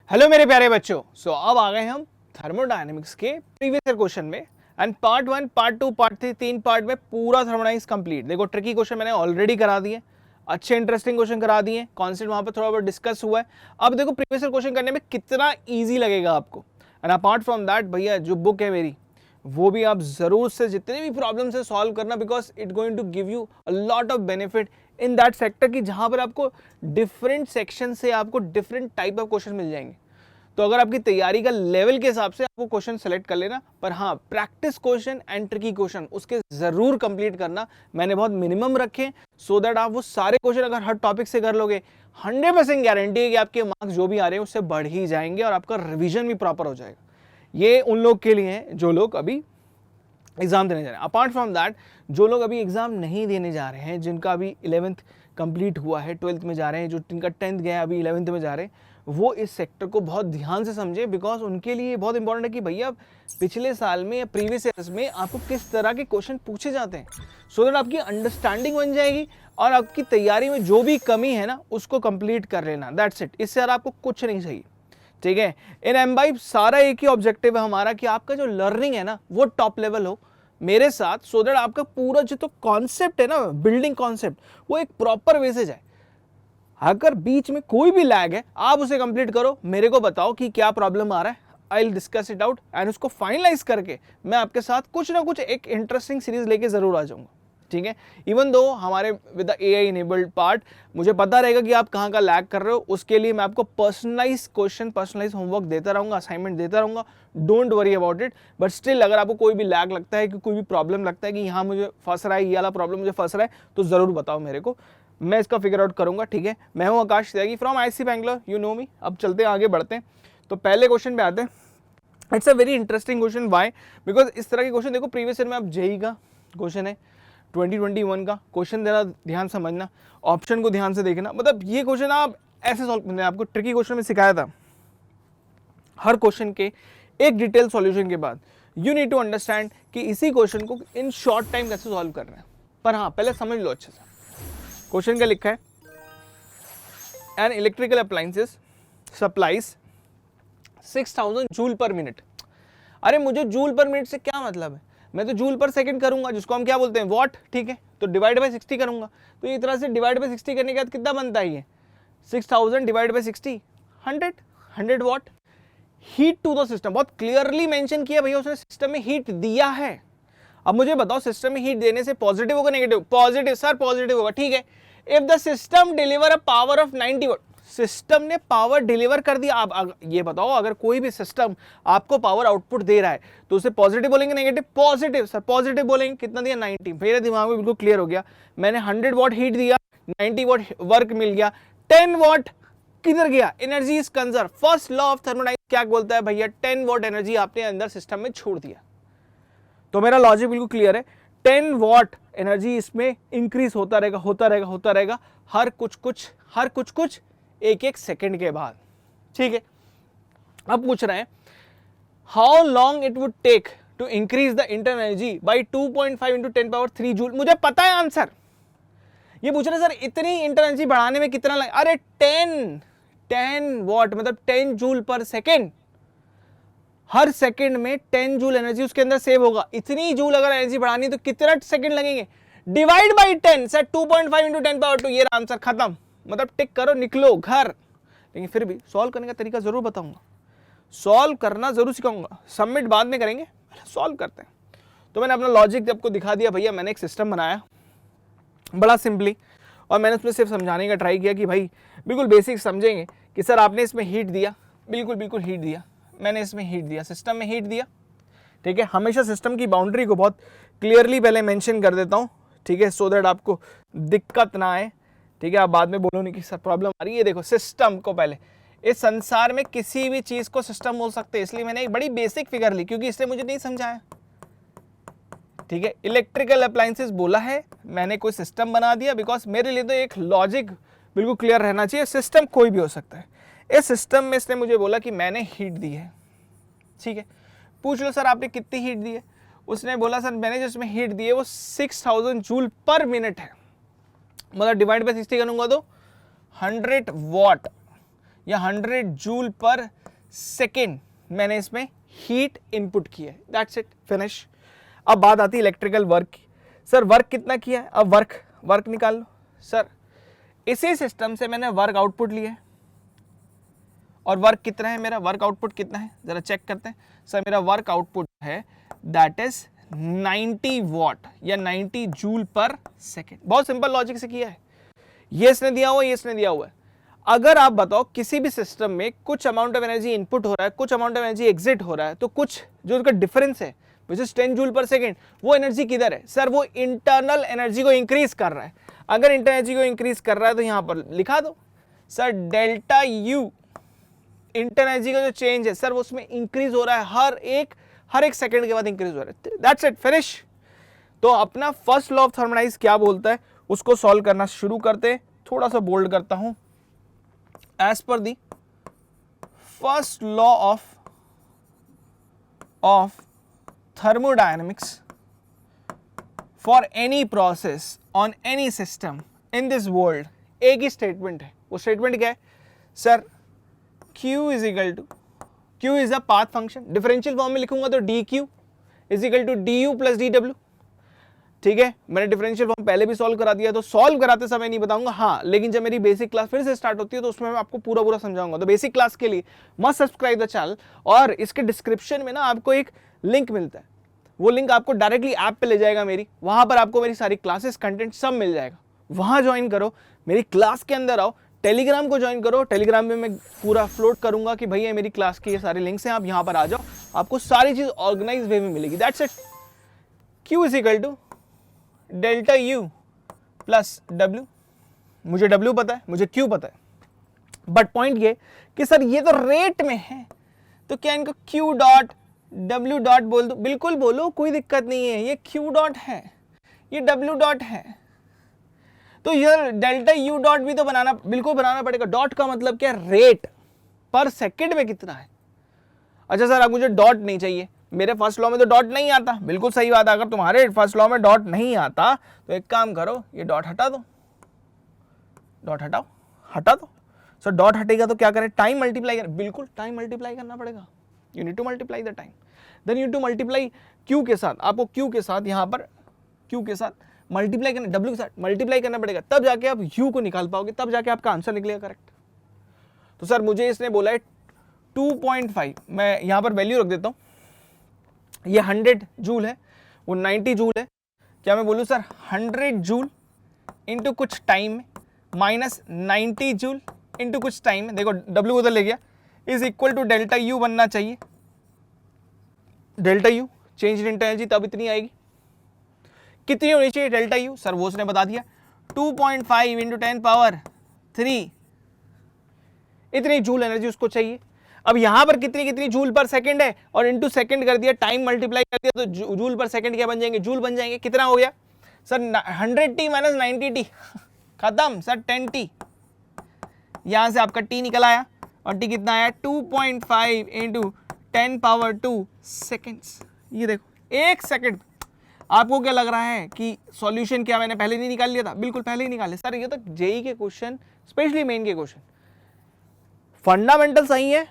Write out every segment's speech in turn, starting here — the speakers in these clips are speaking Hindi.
हेलो मेरे प्यारे बच्चों। अब आ गए हम थर्मोडायनेमिक्स के प्रीवियस ईयर क्वेश्चन में एंड पार्ट 1, पार्ट 2, पार्ट 3 तीन पार्ट में पूरा थर्मोडायनेमिक्स कंप्लीट। देखो ट्रिकी क्वेश्चन मैंने ऑलरेडी करा दिए, अच्छे इंटरेस्टिंग क्वेश्चन करा दिए, कॉन्सेप्ट वहां पर थोड़ा बहुत डिस्कस हुआ है। अब देखो प्रीवियस ईयर क्वेश्चन करने में कितना ईजी लगेगा आपको। एंड अपार्ट फ्रॉम दैट भैया जो बुक है मेरी वो भी आप जरूर से जितने भी प्रॉब्लम से सॉल्व करना, because it going to give you a lot of benefit in that sector की जहां पर आपको डिफरेंट सेक्शन से आपको डिफरेंट टाइप ऑफ क्वेश्चन मिल जाएंगे। तो अगर आपकी तैयारी का लेवल के हिसाब से आपको क्वेश्चन सेलेक्ट कर लेना, पर हाँ practice question and tricky question उसके जरूर कंप्लीट करना। मैंने बहुत मिनिमम रखे सो दैट आप वो सारे क्वेश्चन अगर हर टॉपिक से कर लोगे 100% गारंटी है कि आपके मार्क्स जो भी आ रहे हैं उससे बढ़ ही जाएंगे और आपका रिवीजन भी प्रॉपर हो जाएगा। ये उन लोग के लिए है जो लोग अभी एग्जाम देने जा रहे हैं। अपार्ट फ्रॉम दैट जो लोग अभी एग्जाम नहीं देने जा रहे हैं, जिनका अभी 11th कंप्लीट हुआ है, 12th में जा रहे हैं, जो जिनका 10th गया अभी 11th में जा रहे हैं, वो इस सेक्टर को बहुत ध्यान से समझे, बिकॉज उनके लिए बहुत इंपॉर्टेंट है कि भैया पिछले साल में या प्रीवियस ईयर्स में आपको किस तरह के क्वेश्चन पूछे जाते हैं, सो दैट आपकी अंडरस्टैंडिंग बन जाएगी और आपकी तैयारी में जो भी कमी है ना उसको कंप्लीट कर लेना। दैट्स इट, इससे यार आपको कुछ नहीं चाहिए। ठीक है, इन एमबाइब सारा एक ही ऑब्जेक्टिव है हमारा कि आपका जो लर्निंग है ना वो टॉप लेवल हो मेरे साथ, सो दैट आपका पूरा जो तो कॉन्सेप्ट है ना, बिल्डिंग कॉन्सेप्ट, वो एक प्रॉपर वे से जाए। अगर बीच में कोई भी लैग है आप उसे कंप्लीट करो, मेरे को बताओ कि क्या प्रॉब्लम आ रहा है, I will discuss it out and उसको फाइनलाइज करके मैं आपके साथ कुछ ना कुछ एक इंटरेस्टिंग सीरीज लेके जरूर आ जाऊंगा। ठीक है, इवन दो हमारे with the AI enabled part मुझे पता रहेगा कि आप कहाँ का लैग कर रहे हो, उसके लिए मैं आपको पर्सनलाइज क्वेश्चन, पर्सनलाइज होमवर्क देता रहूंगा, असाइनमेंट देता रहूंगा। Don't worry about it. But still अगर आपको कोई भी लैग लगता है कि कोई भी प्रॉब्लम लगता है कि यहाँ मुझे फंस रहा है, ये वाला प्रॉब्लम मुझे फंस रहा है, तो जरूर बताओ मेरे को, मैं इसका फिगर आउट करूंगा। ठीक है, मैं हूँ Akash Tyagi from IC Bangalore, you know me. अब चलते हैं आगे बढ़ते हैं, तो पहले क्वेश्चन पे आते हैं। It's a very interesting question. Why? Because इस तरह के क्वेश्चन देखो प्रीवियस ईयर में आप जेई का क्वेश्चन है, 2021 का क्वेश्चन देना, ध्यान समझना, ऑप्शन को ध्यान से देखना। मतलब ये क्वेश्चन आप ऐसे सॉल्व, मैंने आपको ट्रिकी क्वेश्चन में सिखाया था, हर क्वेश्चन के एक डिटेल सॉल्यूशन के बाद यू नीड टू अंडरस्टैंड कि इसी क्वेश्चन को इन शॉर्ट टाइम कैसे सॉल्व करना है। पर हाँ पहले समझ लो अच्छे से। क्वेश्चन क्या लिखा है, an electrical appliances supplies 6000 joule पर मिनट। अरे मुझे जूल पर मिनट से क्या मतलब है, मैं तो जूल पर सेकंड करूंगा, जिसको हम क्या बोलते हैं, वॉट। ठीक है, तो डिवाइड बाय 60 करूंगा, तो इस तरह से डिवाइड बाय 60 करने के बाद कितना बनता है ये 6000 divide by 60, 100 watt heat to the system. बहुत क्लियरली मेंशन किया भैया उसने, सिस्टम में हीट दिया है। अब मुझे बताओ सिस्टम में हीट देने से पॉजिटिव होगा नेगेटिव? पॉजिटिव सर, पॉजिटिव होगा। ठीक है, if the system deliver a power of 90 what, system ने पावर डिलीवर कर दिया। आप ये बताओ अगर कोई भी सिस्टम आपको पावर आउटपुट दे रहा है तो उसे पॉजिटिव बोलेंगे नेगेटिव? पॉजिटिव सर, पॉजिटिव बोलेंगे। कितना दिया? 90। मेरे दिमाग में बिल्कुल क्लियर हो गया, मैंने 100 वॉट हीट दिया, 90 वॉट वर्क मिल गया, 10 वॉट किधर गया? Energy is conserve. First law of thermodynamics क्या बोलता है भैया? 10 वॉट एनर्जी आपने अंदर सिस्टम में छोड़ दिया। तो मेरा लॉजिक बिल्कुल क्लियर है, 10 वॉट एनर्जी इसमें इंक्रीज होता रहेगा, होता रहेगा, होता रहेगा, हर कुछ कुछ एक सेकंड के बाद। ठीक है, अब पूछ रहे हैं how long it would take to increase the internal energy by 2.5 into 10 power 3 joule. मुझे पता है आंसर, ये पूछ रहे सर इतनी इंटरनल एनर्जी बढ़ाने में कितना लगे? अरे 10 वॉट मतलब 10 जूल पर सेकेंड, हर सेकंड में 10 जूल एनर्जी उसके अंदर सेव होगा। इतनी जूल अगर एनर्जी बढ़ानी तो कितना सेकंड लगेंगे? Divide by 10 sir, 2.5 into 10 power 2, ये आंसर खत्म। मतलब टिक करो, निकलो घर। लेकिन फिर भी सॉल्व करने का तरीका जरूर बताऊंगा, सॉल्व करना जरूर सिखाऊंगा, सबमिट बाद में करेंगे, सॉल्व करते हैं। तो मैंने अपना लॉजिक आपको दिखा दिया भैया, मैंने एक सिस्टम बनाया बड़ा सिंपली, और मैंने उसमें सिर्फ समझाने का ट्राई किया कि भाई बिल्कुल बेसिक समझेंगे कि सर आपने इसमें हीट दिया, बिल्कुल हीट दिया, मैंने इसमें हीट दिया, सिस्टम में हीट दिया। ठीक है, हमेशा सिस्टम की बाउंड्री को बहुत क्लियरली पहले मेंशन कर देता हूँ। ठीक है, सो दैट आपको दिक्कत ना आए। ठीक है, आप बाद में बोलो नहीं कि सर प्रॉब्लम आ रही है। देखो सिस्टम को पहले, इस संसार में किसी भी चीज को सिस्टम बोल सकते हैं, इसलिए मैंने एक बड़ी बेसिक फिगर ली, क्योंकि इसलिए मुझे नहीं समझाया। ठीक है, इलेक्ट्रिकल अप्लायंसेस बोला है, मैंने कोई सिस्टम बना दिया, बिकॉज मेरे लिए तो एक लॉजिक बिल्कुल क्लियर रहना चाहिए, सिस्टम कोई भी हो सकता है। इस सिस्टम में इसने मुझे बोला कि मैंने हीट दी है। ठीक है, पूछ लो सर आपने कितनी हीट दी है? उसने बोला सर मैंने जिसमें हीट दी है वो 6000 जूल पर मिनट है, मतलब डिवाइड बाय 60 करूंगा तो 100 वॉट, या 100 जूल पर सेकेंड मैंने इसमें हीट इनपुट किया है, दैट्स इट, फिनिश। अब बात आती है इलेक्ट्रिकल वर्क की। सर वर्क कितना किया है, अब वर्क निकाल लो। सर इसी सिस्टम से मैंने वर्क आउटपुट लिया है, और वर्क कितना है मेरा, वर्क आउटपुट कितना है जरा चेक करते हैं। सर मेरा वर्क आउटपुट है दैट इज 90 वॉट या 90 जूल पर सेकेंड। बहुत सिंपल लॉजिक से किया है, ये इसने दिया हुआ है, ये इसने दिया हुआ है। अगर आप बताओ किसी भी सिस्टम में कुछ अमाउंट ऑफ एनर्जी इनपुट हो रहा है, कुछ अमाउंट ऑफ एनर्जी एग्जिट हो रहा है, तो कुछ जो उसका डिफरेंस है विच इज 10 जूल पर सेकेंड, वो एनर्जी किधर है? सर वो इंटरनल एनर्जी को इंक्रीज कर रहा है। अगर इंटरनल एनर्जी को इंक्रीज कर रहा है तो यहां पर लिखा दो sir delta U, internal energy का जो चेंज है सर वो उसमें इंक्रीज हो रहा है, हर एक सेकंड के बाद इंक्रीज हो रहा है, दैट्स इट, फिनिश। तो अपना फर्स्ट लॉ ऑफ थर्मोडायनामिक्स क्या बोलता है उसको सॉल्व करना शुरू करते हैं। थोड़ा सा बोल्ड करता हूं, as per the first law of thermodynamics for any process on any system in this world, एक ही स्टेटमेंट है। वो स्टेटमेंट क्या है sir? Q is equal to, Q is a path function, differential form में लिखूंगा तो dq is equal to du plus dw। ठीक है, मैंने डिफरेंशियल फॉर्म पहले भी सॉल्व करा दिया, तो सॉल्व कराते समय नहीं बताऊंगा, हाँ लेकिन जब मेरी बेसिक क्लास फिर से स्टार्ट होती है तो उसमें मैं आपको पूरा समझाऊंगा। तो बेसिक क्लास के लिए मस्ट सब्सक्राइब द चैनल, और इसके डिस्क्रिप्शन में ना आपको एक लिंक मिलता है, वो लिंक आपको डायरेक्टली ऐप पे ले जाएगा मेरी, वहां पर आपको मेरी सारी क्लासेस कंटेंट सब मिल जाएगा, वहां ज्वाइन करो, मेरी क्लास के अंदर आओ, टेलीग्राम को ज्वाइन करो, टेलीग्राम में मैं पूरा फ्लोट करूंगा कि भैया मेरी क्लास के ये सारे लिंक्स हैं, आप यहाँ पर आ जाओ, आपको सारी चीज ऑर्गेनाइज वे में मिलेगी, that's it. Q is equal to delta U plus W, मुझे W पता है, मुझे Q पता है, बट पॉइंट ये कि सर ये तो रेट में है, तो क्या इनको Q डॉट W डॉट बोल दो? बिल्कुल बोलो, कोई दिक्कत नहीं है, ये Q डॉट है, ये W डॉट है, तो ये डेल्टा U डॉट भी तो बिल्कुल बनाना पड़ेगा। डॉट का मतलब क्या? रेट पर सेकंड में कितना है। अच्छा सर अब मुझे डॉट नहीं चाहिए, मेरे फर्स्ट लॉ में तो डॉट नहीं आता, बिल्कुल सही बात है, अगर तुम्हारे फर्स्ट लॉ में डॉट नहीं आता तो एक काम करो, ये डॉट हटा दो, डॉट हटा दो। सर डॉट हटेगा तो क्या करें? टाइम मल्टीप्लाई करें, बिल्कुल टाइम मल्टीप्लाई करना पड़ेगा, you need to multiply the time, then you need to multiply Q के साथ, आपको Q के साथ यहाँ पर Q के साथ मल्टीप्लाई करना, W के साथ मल्टीप्लाई करना पड़ेगा, तब जाके आप U को निकाल पाओगे, तब जाके आपका आंसर निकलेगा करेक्ट। तो सर मुझे इसने बोला है 2.5, मैं यहाँ पर वैल्यू रख देता हूँ, ये 100 जूल है, वो 90 जूल है, क्या मैं बोलूँ सर 100 जूल इंटू कुछ टाइम में माइनस 90 जूल इंटू कुछ टाइम में, देखो W उधर ले गया, is equal to delta U बनना चाहिए, डेल्टा U चेंज इन एनर्जी तब इतनी आएगी, कितनी होनी चाहिए डेल्टा U? सर वो उसने बता दिया 2.5 इंटू 10 पावर 3, इतनी जूल एनर्जी उसको चाहिए। अब यहां पर कितनी जूल पर सेकंड है, और इनटू सेकंड कर दिया, टाइम मल्टीप्लाई कर दिया, तो जूल पर सेकंड क्या बन जाएंगे? जूल बन जाएंगे। कितना हो गया सर? 100t माइनस 90t, खत्म सर 10t, यहां से आपका t निकल आया, और t कितना आया? 2.5 इंटू 10 पावर 2 सेकेंड्स। ये देखो एक सेकंड। आपको क्या लग रहा है कि सॉल्यूशन क्या मैंने पहले नहीं निकाल लिया था? बिल्कुल पहले ही निकाले सर, ये तो जेई के क्वेश्चन, स्पेशली मेन के क्वेश्चन फंडामेंटल सही है,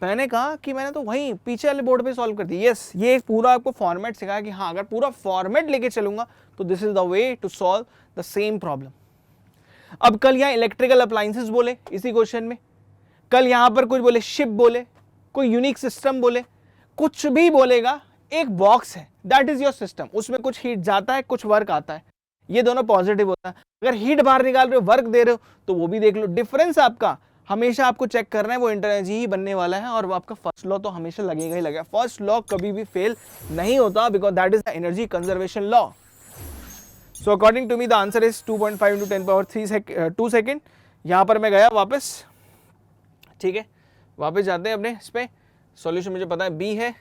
मैंने कहा कि मैंने तो वहीं पीछे वाले बोर्ड पे सॉल्व कर दी। यस, ये एक पूरा आपको फॉर्मेट सिखाया कि हाँ अगर पूरा फॉर्मेट लेके चलूंगा तो this is the way to solve the same problem. अब कल यहाँ इलेक्ट्रिकल अप्लायंसेस बोले इसी क्वेश्चन में, कल यहाँ पर कुछ बोले शिप बोले, कोई यूनिक सिस्टम बोले, कुछ भी बोलेगा, एक बॉक्स है दैट इज योर सिस्टम, उसमें कुछ हीट जाता है, कुछ वर्क आता है, ये दोनों पॉजिटिव होता है। अगर हीट बाहर निकाल रहे हो, वर्क दे रहे हो, तो वो भी देख लो। डिफरेंस आपका हमेशा आपको चेक करना है, वो एनर्जी ही बनने वाला है, और वो आपका फर्स्ट लॉ तो हमेशा लगेगा ही लगेगा। फर्स्ट लॉ कभी भी फेल नहीं होता, because that is the energy conservation law. So according to me the answer is 2.5 into 10 power 2 second. यहां पर मैं गया वापस, ठीक है, वापस जाते हैं अपने इस पे। सॉल्यूशन मुझे पता है बी है,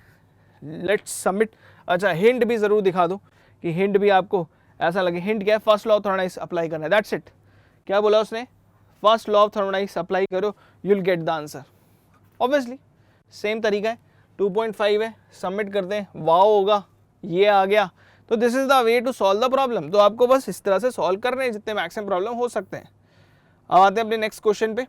लेट्स सबमिट। अच्छा हिंट भी जरूर दिखा दो कि हिंट भी आपको ऐसा लगे। हिंट क्या है? First law of thermodynamics apply करना है, दैट्स इट। क्या बोला उसने? First law of thermodynamics apply करो, you will get the answer. Obviously same तरीका है, 2.5 है, सबमिट करते हैं, वाओ होगा, ये आ गया। तो this is the way to solve the problem. तो आपको बस इस तरह से सॉल्व करने हैं जितने मैक्सिमम प्रॉब्लम हो सकते हैं। अब आते हैं अपने नेक्स्ट क्वेश्चन पे।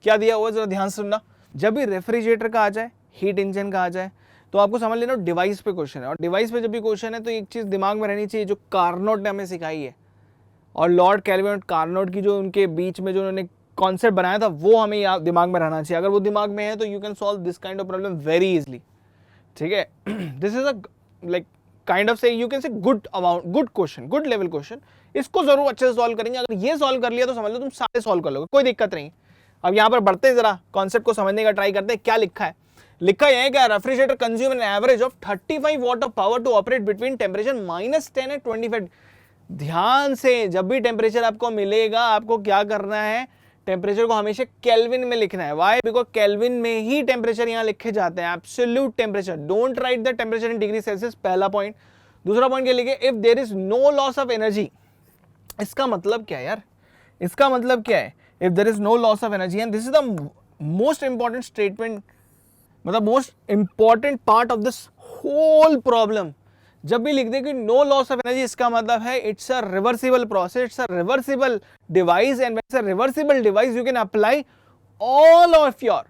क्या दिया हुआ है जरा ध्यान से सुनना। जब भी रेफ्रिजरेटर का आ जाए, हीट इंजन का आ जाए, तो आपको समझ लेना डिवाइस पे क्वेश्चन है, और डिवाइस पे जब भी क्वेश्चन है तो एक चीज दिमाग में रहनी चाहिए जो कार्नोट ने हमें सिखाई है, और लॉर्ड केल्विन और कार्नोट की जो उनके बीच में जो उन्होंने कॉन्सेप्ट बनाया था वो हमें दिमाग में रहना चाहिए। अगर वो दिमाग में है तो you can solve this kind of problem very easily, ठीक है। This is a like kind of say you can say good amount, good question, good level question. इसको जरूर अच्छे से सॉल्व करेंगे। अगर ये सॉल्व कर लिया तो समझ लो तुम सारे सॉल्व कर लोगे, कोई दिक्कत नहीं। अब यहाँ पर बढ़ते हैं, जरा कॉन्सेप्ट को समझने का ट्राई करते हैं। क्या लिखा है? लिखा यह है क्या, refrigerator consume an average of 35 watt of power to operate between temperature -10 and 25। ध्यान से, जब भी टेम्परेचर आपको मिलेगा आपको क्या करना है, टेम्परेचर को हमेशा केल्विन में लिखना है। व्हाई? बिकॉज केल्विन में ही टेम्परेचर यहाँ लिखे जाते हैं, absolute temperature. Don't write the temperature in degree Celsius, पहला पॉइंट। दूसरा पॉइंट क्या लिखे, if there is no loss of energy. इसका मतलब क्या है यार, इसका मतलब क्या है, if there is no loss of energy, and this is the most important statement, मतलब most important part of this whole problem. जब भी लिख दे कि नो लॉस ऑफ एनर्जी, इसका मतलब है it's a reversible process, it's a reversible device, and it's a reversible device you can apply all of your,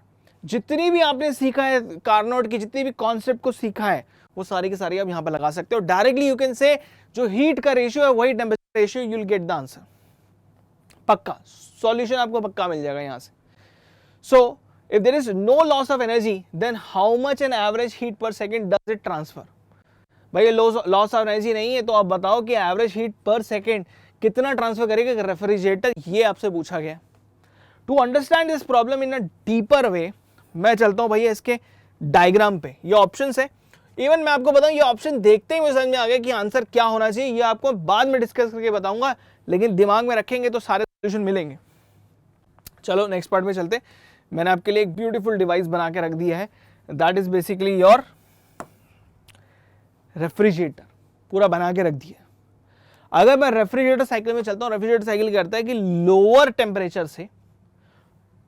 जितनी भी आपने सीखा है कार्नोट की, जितनी भी कॉन्सेप्ट को सीखा है वो सारी की सारी आप यहां पर लगा सकते हो डायरेक्टली। यू कैन से जो हीट का रेशियो है वही temperature ratio, you will get the answer. पक्का सॉल्यूशन आपको पक्का मिल जाएगा यहां से। सो if there is no loss of energy, then how much an average heat per second does it transfer? भाई ये लॉस ऑफ एनर्जी नहीं है तो आप बताओ कि एवरेज हीट पर सेकेंड कितना ट्रांसफर करेगा रेफ्रिजरेटर, ये आपसे पूछा गया। To understand this problem in a deeper way, मैं चलता हूं भैया इसके डायग्राम पे। ये ऑप्शंस है, इवन मैं आपको बताऊं ये ऑप्शन देखते ही मुझे समझ में आ गया कि आंसर क्या होना चाहिए। ये आपको बाद में डिस्कस करके बताऊंगा, लेकिन दिमाग में रखेंगे तो सारे सोल्यूशन मिलेंगे। चलो नेक्स्ट पार्ट में चलते। मैंने आपके लिए एक ब्यूटीफुल डिवाइस बना के रख दिया है, that is basically your refrigerator, पूरा बना के रख दिया। अगर मैं रेफ्रिजरेटर साइकिल में चलता हूं, रेफ्रिजरेटर साइकिल करता है कि लोअर टेम्परेचर से,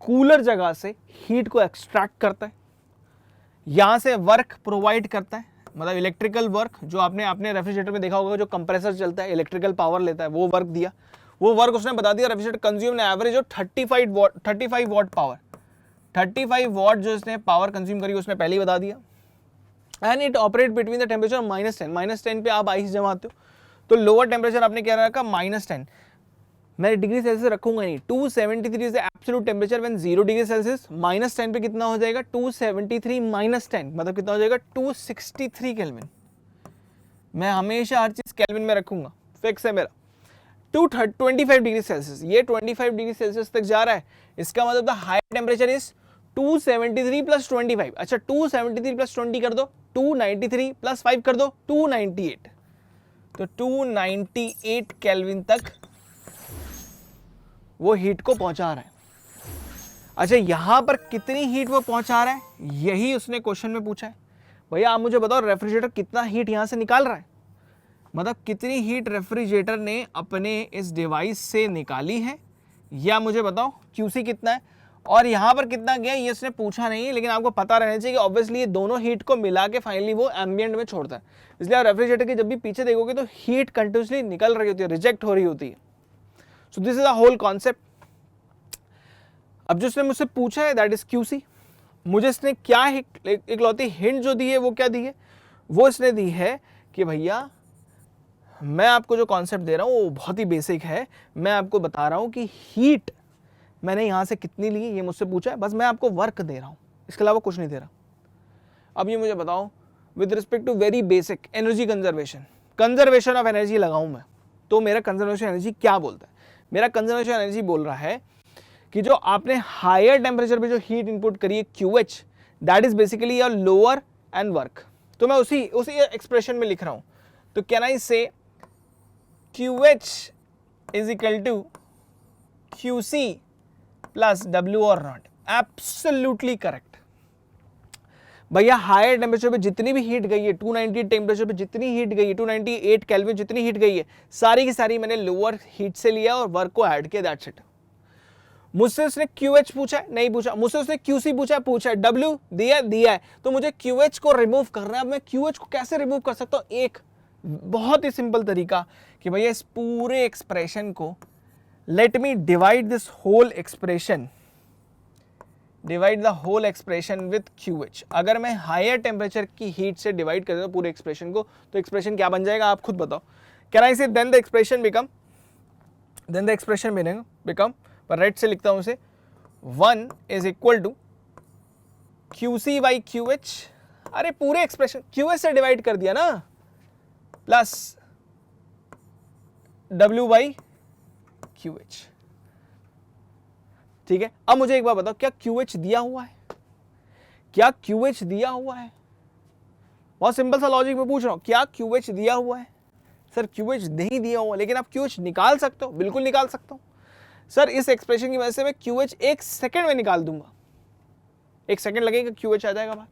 कूलर जगह से हीट को एक्सट्रैक्ट करता है, यहां से वर्क प्रोवाइड करता है, मतलब इलेक्ट्रिकल वर्क, जो आपने अपने रेफ्रिजरेटर में देखा होगा जो कंप्रेसर चलता है इलेक्ट्रिकल पावर लेता है, वो वर्क दिया। वो वर्क उसने बता दिया refrigerator consume average of 35 what power, 35 what जो इसने पावर कंज्यूम करी उसने पहले ही बता दिया। And it operate between the temperature -10 पे आप आइस जमाते हो तो लोअर टेम्परेचर आपने क्या रखा, -10। मैं डिग्री सेल्सियस रखूंगा नहीं, 273 is the absolute temperature when 0 degree Celsius, -10 पे कितना हो जाएगा 273 -10 मतलब कितना हो जाएगा 263 केल्विन। मैं हमेशा हर चीज केल्विन में रखूंगा, फिक्स है मेरा। 25 डिग्री सेल्सियस, ये 25 डिग्री सेल्सियस तक जा रहा है, इसका मतलब द हायर टेम्परेचर इज 273 + 25। अच्छा 273 + 20 कर दो, 293 + 5 कर दो 298, तो 298 केल्विन तक वो हीट को पहुंचा रहा है। अच्छा यहां पर कितनी हीट वो पहुंचा रहा है, यही उसने क्वेश्चन में पूछा है। भैया आप मुझे बताओ रेफ्रिजरेटर कितना हीट यहां से निकाल रहा है, मतलब कितनी हीट रेफ्रिजरेटर ने अपने इस डिवाइस से निकाली है, या मुझे बताओ क्यूसी कितना है, और यहां पर कितना गया ये उसने पूछा नहीं है, लेकिन आपको पता रहना चाहिए कि ऑब्वियसली ये दोनों हीट को मिला के फाइनली वो एम्बिएंट में छोड़ता है। इसलिए आप रेफ्रिजरेटर के जब भी पीछे देखोगे तो हीट कंटिन्यूसली निकल रही होती है, रिजेक्ट हो रही होती है। So this is a whole concept. अब जो उसने मुझसे पूछा है दैट इज क्यूसी। मुझे इसने क्या इकलौती हिंट जो दी है वो क्या दी है, वो इसने दी है कि भैया मैं आपको जो कॉन्सेप्ट दे रहा हूं वो बहुत ही बेसिक है। मैं आपको बता रहा हूं कि हीट मैंने यहां से कितनी ली ये मुझसे पूछा है, बस मैं आपको वर्क दे रहा हूं, इसके अलावा कुछ नहीं दे रहा। अब ये मुझे बताओ with respect to very basic energy conservation of energy लगाऊं मैं, तो मेरा कंजर्वेशन एनर्जी क्या बोलता है? मेरा कंजर्वेशन एनर्जी बोल रहा है कि जो आपने हायर टेम्परेचर पे जो हीट इनपुट करी है QH, that is basically your lower and work. तो मैं उसी एक्सप्रेशन में लिख रहा हूं, तो कैन आई से QH is equal to QC plus W or not? Absolutely correct। भैया हायर टेम्परेचर पे जितनी भी हीट गई है, 298 टेम्परेचर पे जितनी हीट गई है, 298 केल्विन जितनी हीट गई है, सारी की सारी मैंने लोअर हीट से लिया और वर्क को ऐड किया, दैट्स इट। मुझसे उसने QH पूछा है, नहीं पूछा। मुझसे उसने QC पूछा है, W दिया है, तो मुझे QH को रिमूव करना है। अब मैं QH को कैसे रिमूव कर सकता हूं? एक बहुत ही सिंपल तरीका कि भैया इस पूरे एक्सप्रेशन को let me divide this whole expression divide the whole expression with QH। अगर मैं हायर टेम्परेचर की हीट से डिवाइड कर दूं पूरे एक्सप्रेशन को, तो एक्सप्रेशन क्या बन जाएगा आप खुद बताओ। Can I say then the expression become पर राइट से लिखता हूं उसे 1 is equal to QC by QH। अरे पूरे एक्सप्रेशन QH से डिवाइड कर दिया ना, प्लस W बाई QH। ठीक है, अब मुझे एक बात बताओ, क्या QH दिया हुआ है? क्या QH दिया हुआ है? बहुत सिंपल सा लॉजिक में पूछ रहा हूं, क्या QH दिया हुआ है? सर QH नहीं दिया हुआ, लेकिन आप QH निकाल सकते हो, बिल्कुल निकाल सकता हूं सर। इस एक्सप्रेशन की वजह से मैं QH 1 सेकंड में निकाल दूंगा, 1 सेकंड लगेगा, QH आ जाएगा बाहर।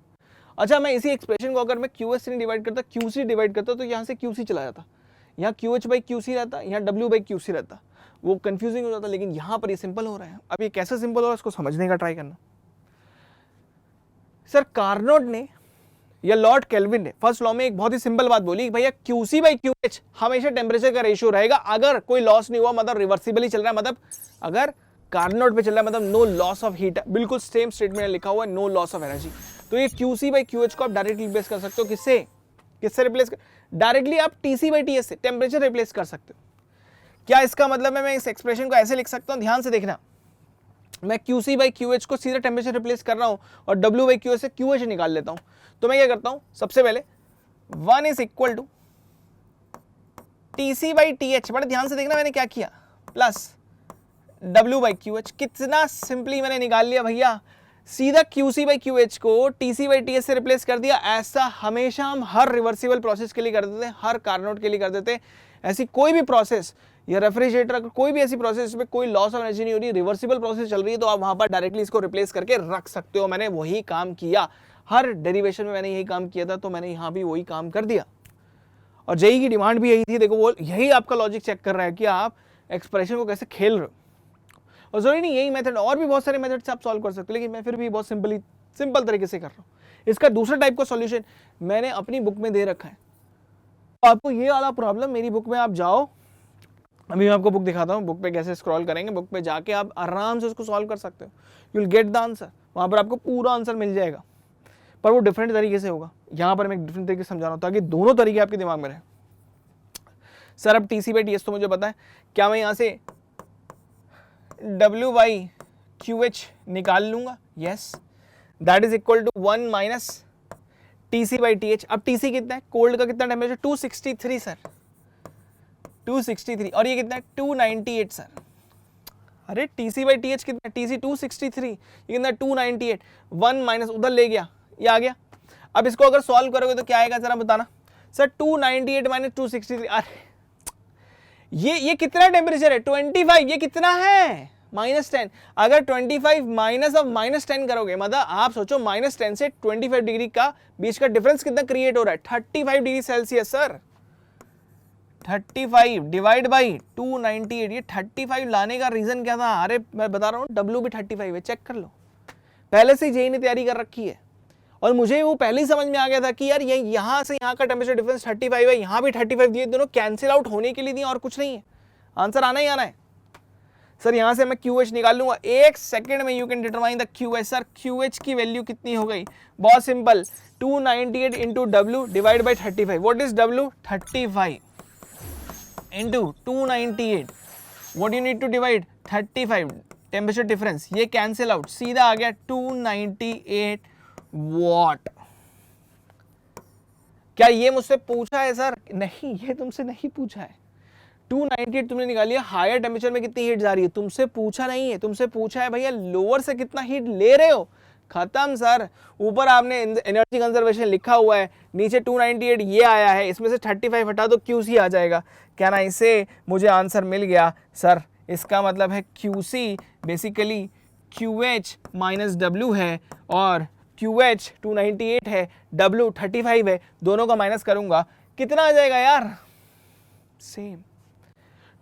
अच्छा, मैं इसी एक्सप्रेशन को अगर मैं QH से नहीं डिवाइड करता, QC डिवाइड करता, तो यहां से QC चला जाता, यहाँ QH बाई QC रहता, यहाँ W बाई QC रहता, वो कंफ्यूजिंग हो जाता। लेकिन यहां पर ये सिंपल हो रहा है। अब ये कैसे सिंपल हो रहा है इसको समझने का ट्राई करना। सर कार्नोट ने या लॉर्ड केल्विन ने फर्स्ट लॉ में एक बहुत ही सिंपल बात बोली, भैया QC बाई QH हमेशा टेम्परेचर का रेशियो रहेगा, अगर कोई लॉस नहीं हुआ, मतलब रिवर्सिबली चल रहा है, मतलब अगर कार्नोट पे चल रहा है, मतलब नो लॉस ऑफ हीट, बिल्कुल सेम स्टेटमेंट लिखा हुआ है, नो लॉस ऑफ एनर्जी। तो ये QC बाई QH को आप डायरेक्टली रिप्लेस कर सकते हो, किससे रिप्लेस कर, डायरेक्टली आप TC बाई TS से टेम्परेचर रिप्लेस कर सकते हो। क्या इसका मतलब है मैं इस एक्सप्रेशन को ऐसे लिख सकता हूं? ध्यान से देखना, मैं QC बाई QH को सीधा टेम्परेचर रिप्लेस कर रहा हूं और W बाई QH से QH निकाल लेता हूं। तो मैं क्या करता हूं, सबसे पहले 1 is equal to TC by TH, बड़ा ध्यान से देखना मैंने क्या किया, प्लस W बाई QH। कितना सिंपली मैंने निकाल लिया भैया, सीधा QC बाई QH को TC बाई TH से रिप्लेस कर दिया। ऐसा हमेशा हम हर रिवर्सिबल प्रोसेस के लिए कर देते हैं, हर कार्नोट के लिए कर देते हैं। ऐसी कोई भी प्रोसेस या रेफ्रिजरेटर, कोई भी ऐसी प्रोसेस जिसमें कोई लॉस ऑफ एनर्जी नहीं हो रही, रिवर्सिबल प्रोसेस चल रही है, तो आप वहां पर डायरेक्टली इसको रिप्लेस करके रख सकते हो। मैंने वही काम किया, हर डेरिवेशन में मैंने यही काम किया था, तो मैंने यहाँ भी वही काम कर दिया। और जेई की डिमांड भी यही थी। देखो वो यही आपका लॉजिक चेक कर रहा है कि आप एक्सप्रेशन को कैसे खेल रहे हो। और जरूरी नहीं यही मेथड, और भी बहुत सारे मेथड से आप सॉल्व कर सकते हो, लेकिन मैं फिर भी बहुत सिंपल तरीके से कर रहा हूँ। इसका दूसरा टाइप का सॉल्यूशन मैंने अपनी बुक में दे रखा है। आपको ये वाला प्रॉब्लम मेरी बुक में आप जाओ, अभी मैं आपको बुक दिखाता हूँ, बुक पे कैसे स्क्रॉल करेंगे, बुक पे जाके आप आराम से उसको सॉल्व कर सकते हो। You will get the answer, वहाँ पर आपको पूरा आंसर मिल जाएगा, पर वो डिफरेंट तरीके से होगा। यहाँ पर मैं एक डिफरेंट तरीके से समझा रहा हूँ ताकि दोनों तरीके आपके दिमाग में रहे। सर अब TC बाई TS तो मुझे पता है, क्या मैं यहाँ से W बाई QH निकाल लूंगा? Yes, that is equal to 1 minus TC by TH। अब TC कितना है, कोल्ड का कितना टेम्परेचर, 263 सर, 263, और ये कितना है 298 सर। अरे TC बाई TH कितना है, TC 263, ये कितना है 298, 1 माइनस उधर ले गया, ये आ गया। अब इसको अगर सॉल्व करोगे तो क्या आएगा जरा बताना। सर 298 माइनस 263, अरे ये कितना टेम्परेचर है, 25, ये कितना है -10। अगर 25 माइनस ऑफ -10 करोगे, मतलब आप सोचो -10 से 25 डिग्री का बीच का डिफरेंस कितना क्रिएट हो रहा है, 35 degree Celsius sir. 35 divide by 298, ये 35 लाने का रीजन क्या था? अरे मैं बता रहा हूँ, W भी 35 है, चेक कर लो, पहले से जेई ने तैयारी कर रखी है। और मुझे वो पहले ही समझ में आ गया था कि यार ये यहाँ से यहाँ का टेम्परेचर डिफरेंस 35 है, यहाँ भी 35 दिए, दोनों कैंसिल आउट होने के लिए दिए और कुछ नहीं है, आंसर आना ही आना है। सर यहाँ से मैं QH निकाल लूंगा, 1 सेकंड में you can determine the QH। Sir QH की वैल्यू कितनी हो गई, बहुत simple, 298 into W divide by 35। What is W? 35 into 298, what you need to divide, 35, temperature difference, ये कैंसिल आउट, सीधा आ गया 298 वॉट। क्या ये मुझसे पूछा है सर? नहीं, ये तुमसे नहीं पूछा है। 298 तुमने निकाली है, हायर टेम्परेचर में कितनी हीट जा रही है, तुमसे पूछा नहीं है, तुमसे पूछा है भैया लोअर से कितना हीट ले रहे हो। खत्म सर, ऊपर आपने एनर्जी कंजर्वेशन लिखा हुआ है, नीचे 298 ये आया है, इसमें से 35 हटा दो QC आ जाएगा। क्या ना, इससे मुझे आंसर मिल गया सर। इसका मतलब है QC basically QH minus W है, और QH 298 है, W 35 है, दोनों का माइनस करूंगा, कितना आ जाएगा यार, सेम।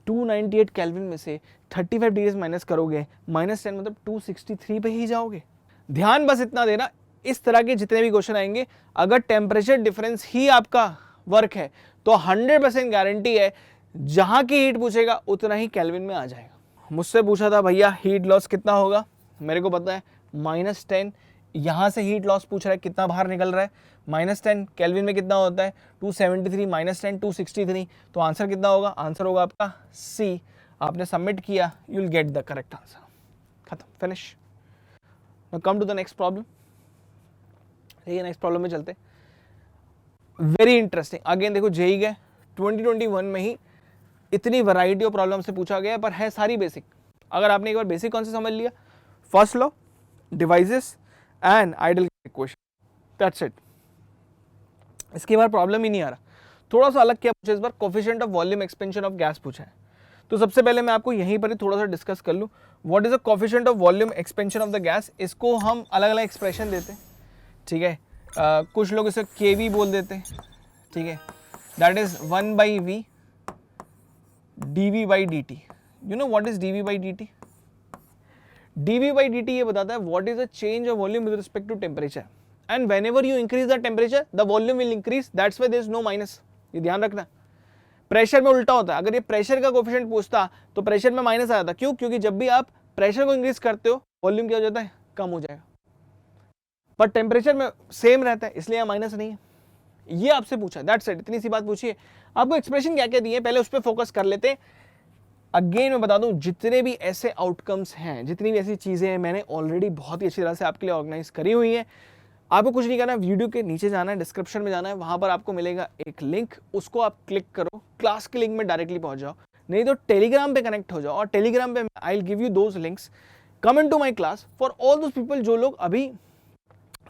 298 केल्विन में से 35 डिग्री माइनस करोगे, -10 मतलब 263 पे ही जाओगे। ध्यान बस इतना देना, इस तरह के जितने भी क्वेश्चन आएंगे, अगर टेम्परेचर डिफरेंस ही आपका वर्क है तो 100% गारंटी है जहां की हीट पूछेगा उतना ही केल्विन में आ जाएगा। मुझसे पूछा था भैया हीट लॉस कितना होगा, मेरे को पता है -10, यहाँ से हीट लॉस पूछ रहा है कितना बाहर निकल रहा है, -10 केल्विन में कितना होता है 273 -10 263, तो आंसर कितना होगा, आंसर होगा आपका सी। आपने सबमिट किया, you will get the correct answer, खत्म, finish. Now come to the next problem. ठीक है, नेक्स्ट प्रॉब्लम में चलते। वेरी इंटरेस्टिंग, अगेन देखो जेई गए 2021 में ही इतनी वैरायटी ऑफ प्रॉब्लम से पूछा गया है, पर है सारी बेसिक। अगर आपने एक बार बेसिक कॉन्सेप्ट समझ लिया, first law, devices and idol equation, that's it. इसके बाद प्रॉब्लम ही नहीं आ रहा। थोड़ा सा अलग क्या पूछा इस बार, coefficient of volume expansion of gas पूछा है। तो सबसे पहले मैं आपको यहीं पर ही थोड़ा सा डिस्कस कर लूँ, what is the coefficient of volume expansion of the gas. इसको हम अलग अलग एक्सप्रेशन देते हैं, ठीक है। कुछ लोग इसे केवी बोल देते हैं, ठीक है, that is 1/v dv/dt। You know what is dv/dt? dv/dt ये बताता है what is the change of volume with respect to temperature, and whenever you increase the temperature the volume will increase, that's why there is no minus. ये ध्यान रखना। प्रेशर में उल्टा होता है, अगर ये प्रेशर का कोफिशिएंट पूछता तो प्रेशर में माइनस आ जाता। क्यों? क्योंकि जब भी आप प्रेशर को इंक्रीज करते हो वॉल्यूम क्या हो जाता है, कम हो जाएगा। पर टेम्परेचर में सेम रहता है, इसलिए यहाँ माइनस नहीं है। ये आपसे पूछा, दैट्स इट, इतनी सी बात पूछी है। आपको एक्सप्रेशन क्या क्या दिए पहले उस पर फोकस कर लेते हैं। अगेन मैं बता दूं, जितने भी ऐसे आउटकम्स हैं, जितनी भी ऐसी चीजें हैं, मैंने ऑलरेडी बहुत ही अच्छी तरह से आपके लिए ऑर्गेनाइज करी हुई है। आपको कुछ नहीं करना, वीडियो के नीचे जाना है, डिस्क्रिप्शन में जाना है, वहां पर आपको मिलेगा एक लिंक, उसको आप क्लिक करो, क्लास के लिंक में डायरेक्टली पहुंच जाओ, नहीं तो टेलीग्राम पे कनेक्ट हो जाओ, और टेलीग्राम पे I will give you those links, come in to my class for all those people जो लोग अभी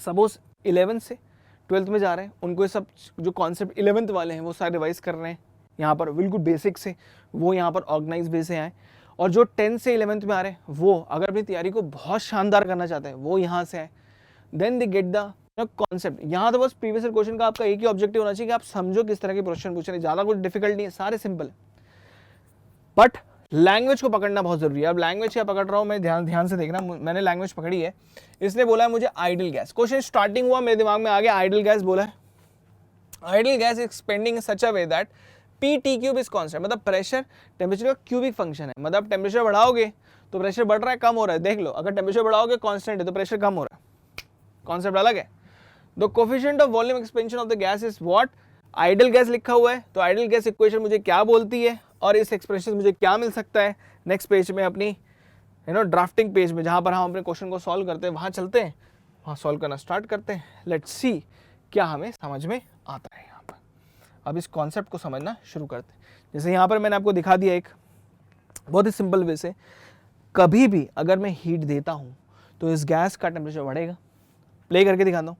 सपोज 11th से 12th में जा रहे हैं, उनको ये सब जो कॉन्सेप्ट 11th वाले हैं वो सारे रिवाइज कर रहे हैं यहाँ पर बिल्कुल बेसिक से, वो यहाँ पर ऑर्गेनाइज वे से आए। और जो 10th से 11th में आ रहे हैं, वो अगर अपनी तैयारी को बहुत शानदार करना चाहते हैं, वो यहाँ से आए, then they get the concept. यहाँ तो बस प्रीवियस ईयर क्वेश्चन का आपका एक ही ऑब्जेक्टिव होना चाहिए कि आप समझो किस तरह के क्वेश्चन पूछ रहे हैं, ज़्यादा कुछ डिफिकल्ट नहीं है, सारे सिंपल है। बट लैंग्वेज को पकड़ना बहुत जरूरी है। अब लैंग्वेज क्या पकड़ रहा हूँ मैं, ध्यान से देखना, मैंने लैंग्वेज पकड़ी है। इसने बोला है मुझे आइडल गैस, क्वेश्चन स्टार्टिंग हुआ मेरे दिमाग में आ गया आइडल गैस बोला है। Idol gas expanding in such a way that P/T³ is constant, मतलब प्रेशर टेम्परेचर का क्यूबिक फंक्शन है। मतलब टेम्परेचर बढ़ाओगे तो प्रेशर बढ़ रहा है, कम हो रहा है, देख लो। अगर टेम्परेचर बढ़ाओगे कांस्टेंट है तो प्रेशर कम हो रहा है, कॉन्सेप्ट अलग है। The coefficient of volume expansion of the gas is what, idol gas लिखा हुआ है, तो आइडल गैस इक्वेशन मुझे क्या बोलती है और इस एक्सप्रेशन मुझे क्या मिल सकता है। नेक्स्ट पेज में अपनी ड्राफ्टिंग पेज में जहां पर हम अपने क्वेश्चन को सॉल्व करते हैं, वहां चलते हैं, वहां सॉल्व करना स्टार्ट करते हैं। लेट्स सी क्या हमें समझ में आता है। यहाँ पर अब इस कॉन्सेप्ट को समझना शुरू करते हैं। जैसे यहाँ पर मैंने आपको दिखा दिया एक बहुत ही सिंपल वे से, कभी भी अगर मैं हीट देता हूँ तो इस गैस का टेम्परेचर बढ़ेगा। प्ले करके दिखाता हूँ।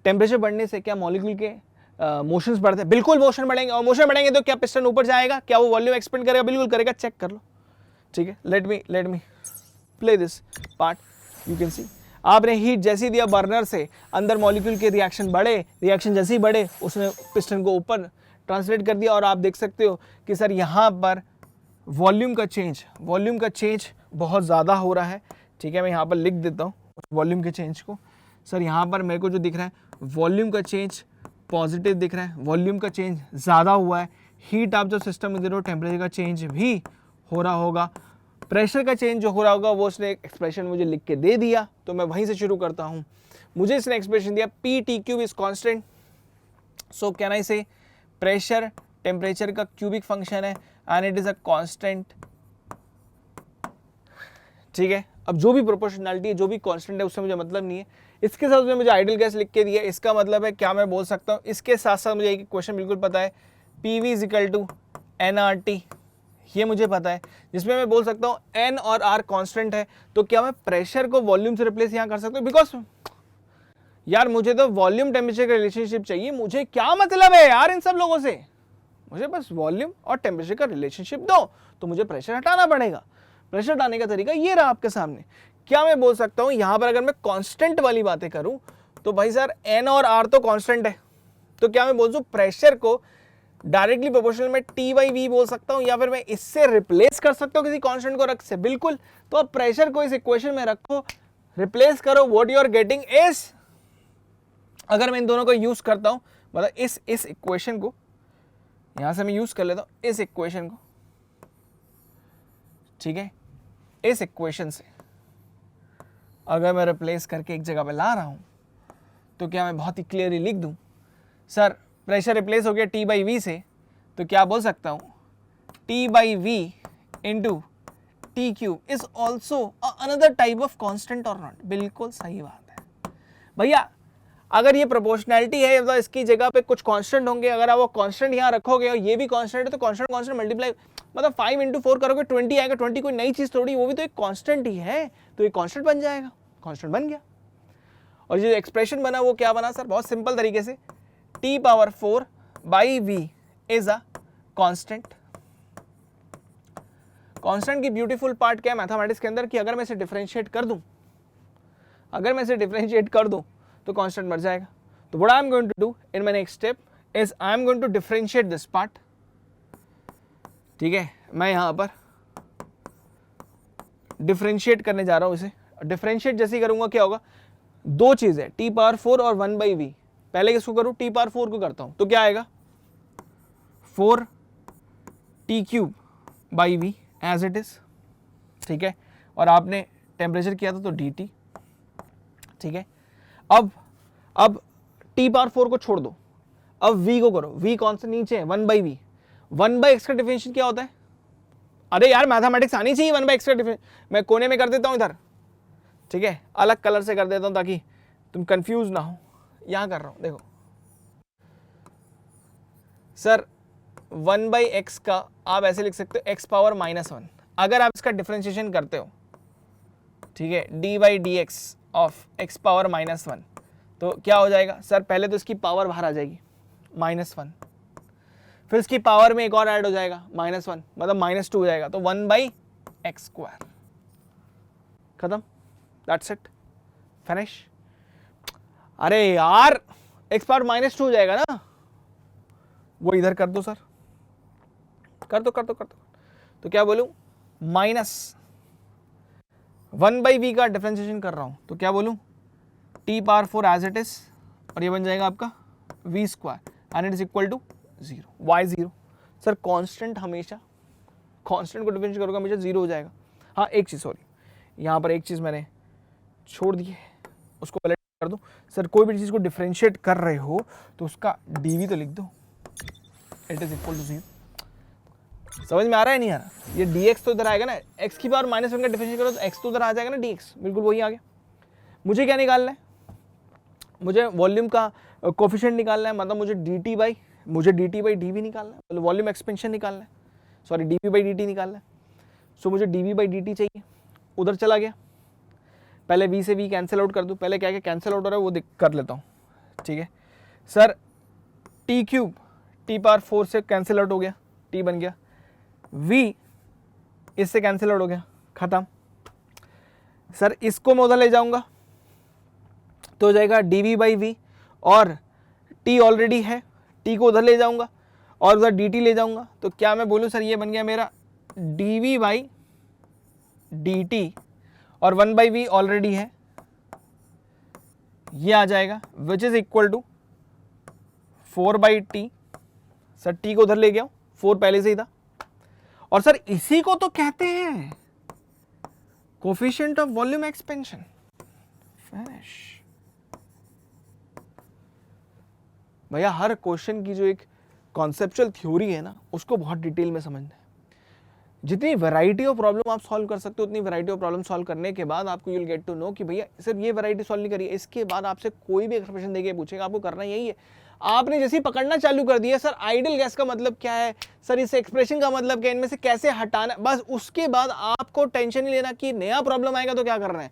टेम्परेचर बढ़ने से क्या मॉलिक्यूल के मोशंस बढ़ते हैं? बिल्कुल मोशन बढ़ेंगे, और मोशन बढ़ेंगे तो क्या पिस्टन ऊपर जाएगा, क्या वो वॉल्यूम एक्सपेंड करेगा? बिल्कुल करेगा, चेक कर लो। ठीक है, let me play this part, you can see. आपने हीट जैसे दिया बर्नर से, अंदर मॉलिक्यूल के रिएक्शन बढ़े, रिएक्शन जैसे ही बढ़े उसने पिस्टन को ऊपर ट्रांसलेट कर दिया, और आप देख सकते हो कि सर यहाँ पर वॉल्यूम का चेंज बहुत ज़्यादा हो रहा है। ठीक है, मैं यहाँ पर लिख देता हूँ वॉल्यूम के चेंज को। सर यहाँ पर मेरे को जो दिख रहा है वॉल्यूम का चेंज पॉजिटिव दिख रहा है, वॉल्यूम का चेंज ज़्यादा हुआ है। हीट आप जो सिस्टम में दे रहे हो, टेम्परेचर का चेंज भी हो रहा होगा, प्रेशर का चेंज जो हो रहा होगा वो उसने एक्सप्रेशन मुझे लिख के दे दिया। तो मैं वहीं से शुरू करता हूँ। मुझे इसने एक्सप्रेशन दिया P/T³ is constant, so can I से प्रेशर टेम्परेचर का क्यूबिक फंक्शन है and it is a constant. ठीक है, अब जो भी प्रोपोर्शनैलिटी है, जो भी कांस्टेंट है, उससे मुझे मतलब नहीं है। इसके साथ उसने मुझे आइडल गैस लिख के दिया, इसका मतलब है क्या मैं बोल सकता हूँ, इसके साथ साथ मुझे एक क्वेश्चन बिल्कुल पता है, PV = nRT, ये मुझे पता है, जिसमें मैं बोल सकता हूँ N और R कांस्टेंट है, तो क्या मैं प्रेशर को वॉल्यूम से रिप्लेस यहाँ कर सकता हूँ? बिकॉज यार मुझे तो वॉल्यूम टेम्परेचर का रिलेशनशिप चाहिए, मुझे क्या मतलब है यार इन सब लोगों से, मुझे बस वॉल्यूम और टेम्परेचर का रिलेशनशिप दो, तो मुझे प्रेशर हटाना पड़ेगा। प्रेशर हटाने का तरीका ये रहा आपके सामने। क्या मैं बोल सकता हूँ यहाँ पर अगर मैं कांस्टेंट वाली बातें करूँ तो भाई सर N और R तो कांस्टेंट है, तो क्या मैं बोल दूँ प्रेशर को डायरेक्टली प्रोपोर्शनल में T/V बोल सकता हूँ, या फिर मैं इससे रिप्लेस कर सकता हूँ किसी कांस्टेंट को रख से? बिल्कुल। तो अब प्रेशर को इस इक्वेशन में रखो, रिप्लेस करो, what you are getting is, अगर मैं इन दोनों को यूज करता हूँ, मतलब इस इक्वेशन को यहां से मैं यूज कर लेता हूं, इस इक्वेशन को, ठीक है, इस इक्वेशन से अगर मैं रिप्लेस करके एक जगह पे ला रहा हूँ तो क्या मैं बहुत ही क्लियरली लिख दूँ, सर प्रेशर रिप्लेस हो गया T बाई वी से, तो क्या बोल सकता हूँ T by V into T cube is also another type of constant और नॉट। बिल्कुल सही बात है भैया, अगर ये प्रोपोर्शनैलिटी है तो इसकी जगह पे कुछ कांस्टेंट होंगे, अगर आप वो कांस्टेंट यहाँ रखोगे और ये भी कांस्टेंट है तो कांस्टेंट कांस्टेंट मल्टीप्लाई, मतलब 5 इंटू 4 करोगे 20 आएगा, 20 कोई नई चीज थोड़ी, वो भी तो एक कांस्टेंट ही है, तो ये कांस्टेंट बन जाएगा, कांस्टेंट बन गया। और जो एक्सप्रेशन बना वो क्या बना सर, बहुत सिंपल तरीके से t power 4 by v is a constant. Constant की ब्यूटीफुल पार्ट क्या है मैथमेटिक्स के अंदर कि अगर मैं इसे डिफरेंशिएट कर दूं, तो कांस्टेंट मर जाएगा। तो what I am going to do in my next step is I am going to differentiate this part. ठीक है, मैं यहां पर डिफरेंशिएट करने जा रहा हूं इसे। डिफरेंशिएट जैसे ही करूंगा क्या होगा, दो चीज है t पावर 4 और 1 बाई वी। पहले किसको करूं, t पावर 4 को करता हूं, तो क्या आएगा 4 t cube by V as it is. ठीक है, और आपने टेम्परेचर किया था तो dt। ठीक है, अब t पावर 4 को छोड़ दो, अब v को करो। v कौन सा नीचे है, 1 बाई वी। 1 बाई एक्स का डिफरेंशियल क्या होता है, अरे यार मैथमेटिक्स आनी चाहिए। 1 बाई एक्स का डिफरेंशियल मैं कोने में कर देता हूं इधर, ठीक है, अलग कलर से कर देता हूं ताकि तुम कंफ्यूज ना हो। यहां कर रहा हूं, देखो सर 1 बाई एक्स का आप ऐसे लिख सकते हो x पावर -1। अगर आप इसका डिफरेंशिएशन करते हो, ठीक है, d by D x of x power -1, तो क्या हो जाएगा सर, पहले तो इसकी पावर बाहर आ जाएगी -1, फिर इसकी पावर में एक और ऐड हो जाएगा -1, मतलब -2 हो जाएगा, तो 1 बाई एक्स स्क्वायर, खत्म, दैट्स इट, फिनिश। अरे यार x पावर -2 हो जाएगा ना, वो इधर कर दो सर, कर दो। तो क्या बोलूं, -1 बाई वी का डिफरेंशिएशन कर रहा हूं, तो क्या बोलूं t power 4 as it is, और ये बन जाएगा आपका v square and it is equal to 0, y 0। Sir constant हमेशा, कांस्टेंट को डिफरेंशिएट करोगे हमेशा 0 हो जाएगा। हाँ एक चीज़, सॉरी यहाँ पर एक चीज़ मैंने छोड़ दी है, उसको पहले कर दो। सर कोई भी चीज़ को डिफरेंशिएट कर रहे हो तो उसका dv तो लिख दो, इट इज इक्वल टू 0। समझ में आ रहा है नहीं आ रहा, ये dx तो इधर आएगा ना, x की पावर -1 का डिफरेंशिएट करो तो x तो उधर आ जाएगा ना, dx बिल्कुल वही आ गया। मुझे क्या निकालना है, मुझे वॉल्यूम का कोफिशिएंट निकालना है, मतलब मुझे dt बाई dv निकालना है, मतलब वॉल्यूम एक्सपेंशन निकालना है, सॉरी dv बाई dt निकालना है। सो मुझे dv बाई dt चाहिए, उधर चला गया, पहले v से v कैंसिल आउट कर दूं, पहले क्या कैंसिल आउट हो रहा है वो कर लेता हूँ। ठीक है sir, t cube t power 4 से कैंसिल आउट हो गया, t बन गया, v इससे कैंसिल आउट हो गया, खत्म। सर इसको मैं उधर ले जाऊंगा तो हो जाएगा dv बाई v, और t ऑलरेडी है, t को उधर ले जाऊंगा और उधर dt ले जाऊंगा, तो क्या मैं बोलूं सर, ये बन गया मेरा dv बाई dt, और 1 बाई वी ऑलरेडी है, ये आ जाएगा which is equal to 4 by T. Sir T को उधर ले गया, 4 पहले से ही था, और सर इसी को तो कहते हैं coefficient of volume expansion. Finish भैया, हर क्वेश्चन की जो एक कॉन्सेप्चुअल थ्योरी है ना, उसको बहुत डिटेल में समझना है। जितनी वैरायटी ऑफ प्रॉब्लम आप सॉल्व कर सकते हो, उतनी वैरायटी ऑफ प्रॉब्लम सॉल्व करने के बाद आपको यूल गेट टू नो कि भैया सिर्फ ये वैरायटी सॉल्व नहीं करिए, इसके बाद आपसे कोई भी एक्सप्रेशन देके पूछेगा, आपको करना यही है। आपने जैसे ही पकड़ना चालू कर दिया, सर आइडियल गैस का मतलब क्या है, सर इस एक्सप्रेशन का मतलब क्या है, इनमें से कैसे हटाना, बस उसके बाद आपको टेंशन नहीं लेना कि नया प्रॉब्लम आएगा तो क्या करना है।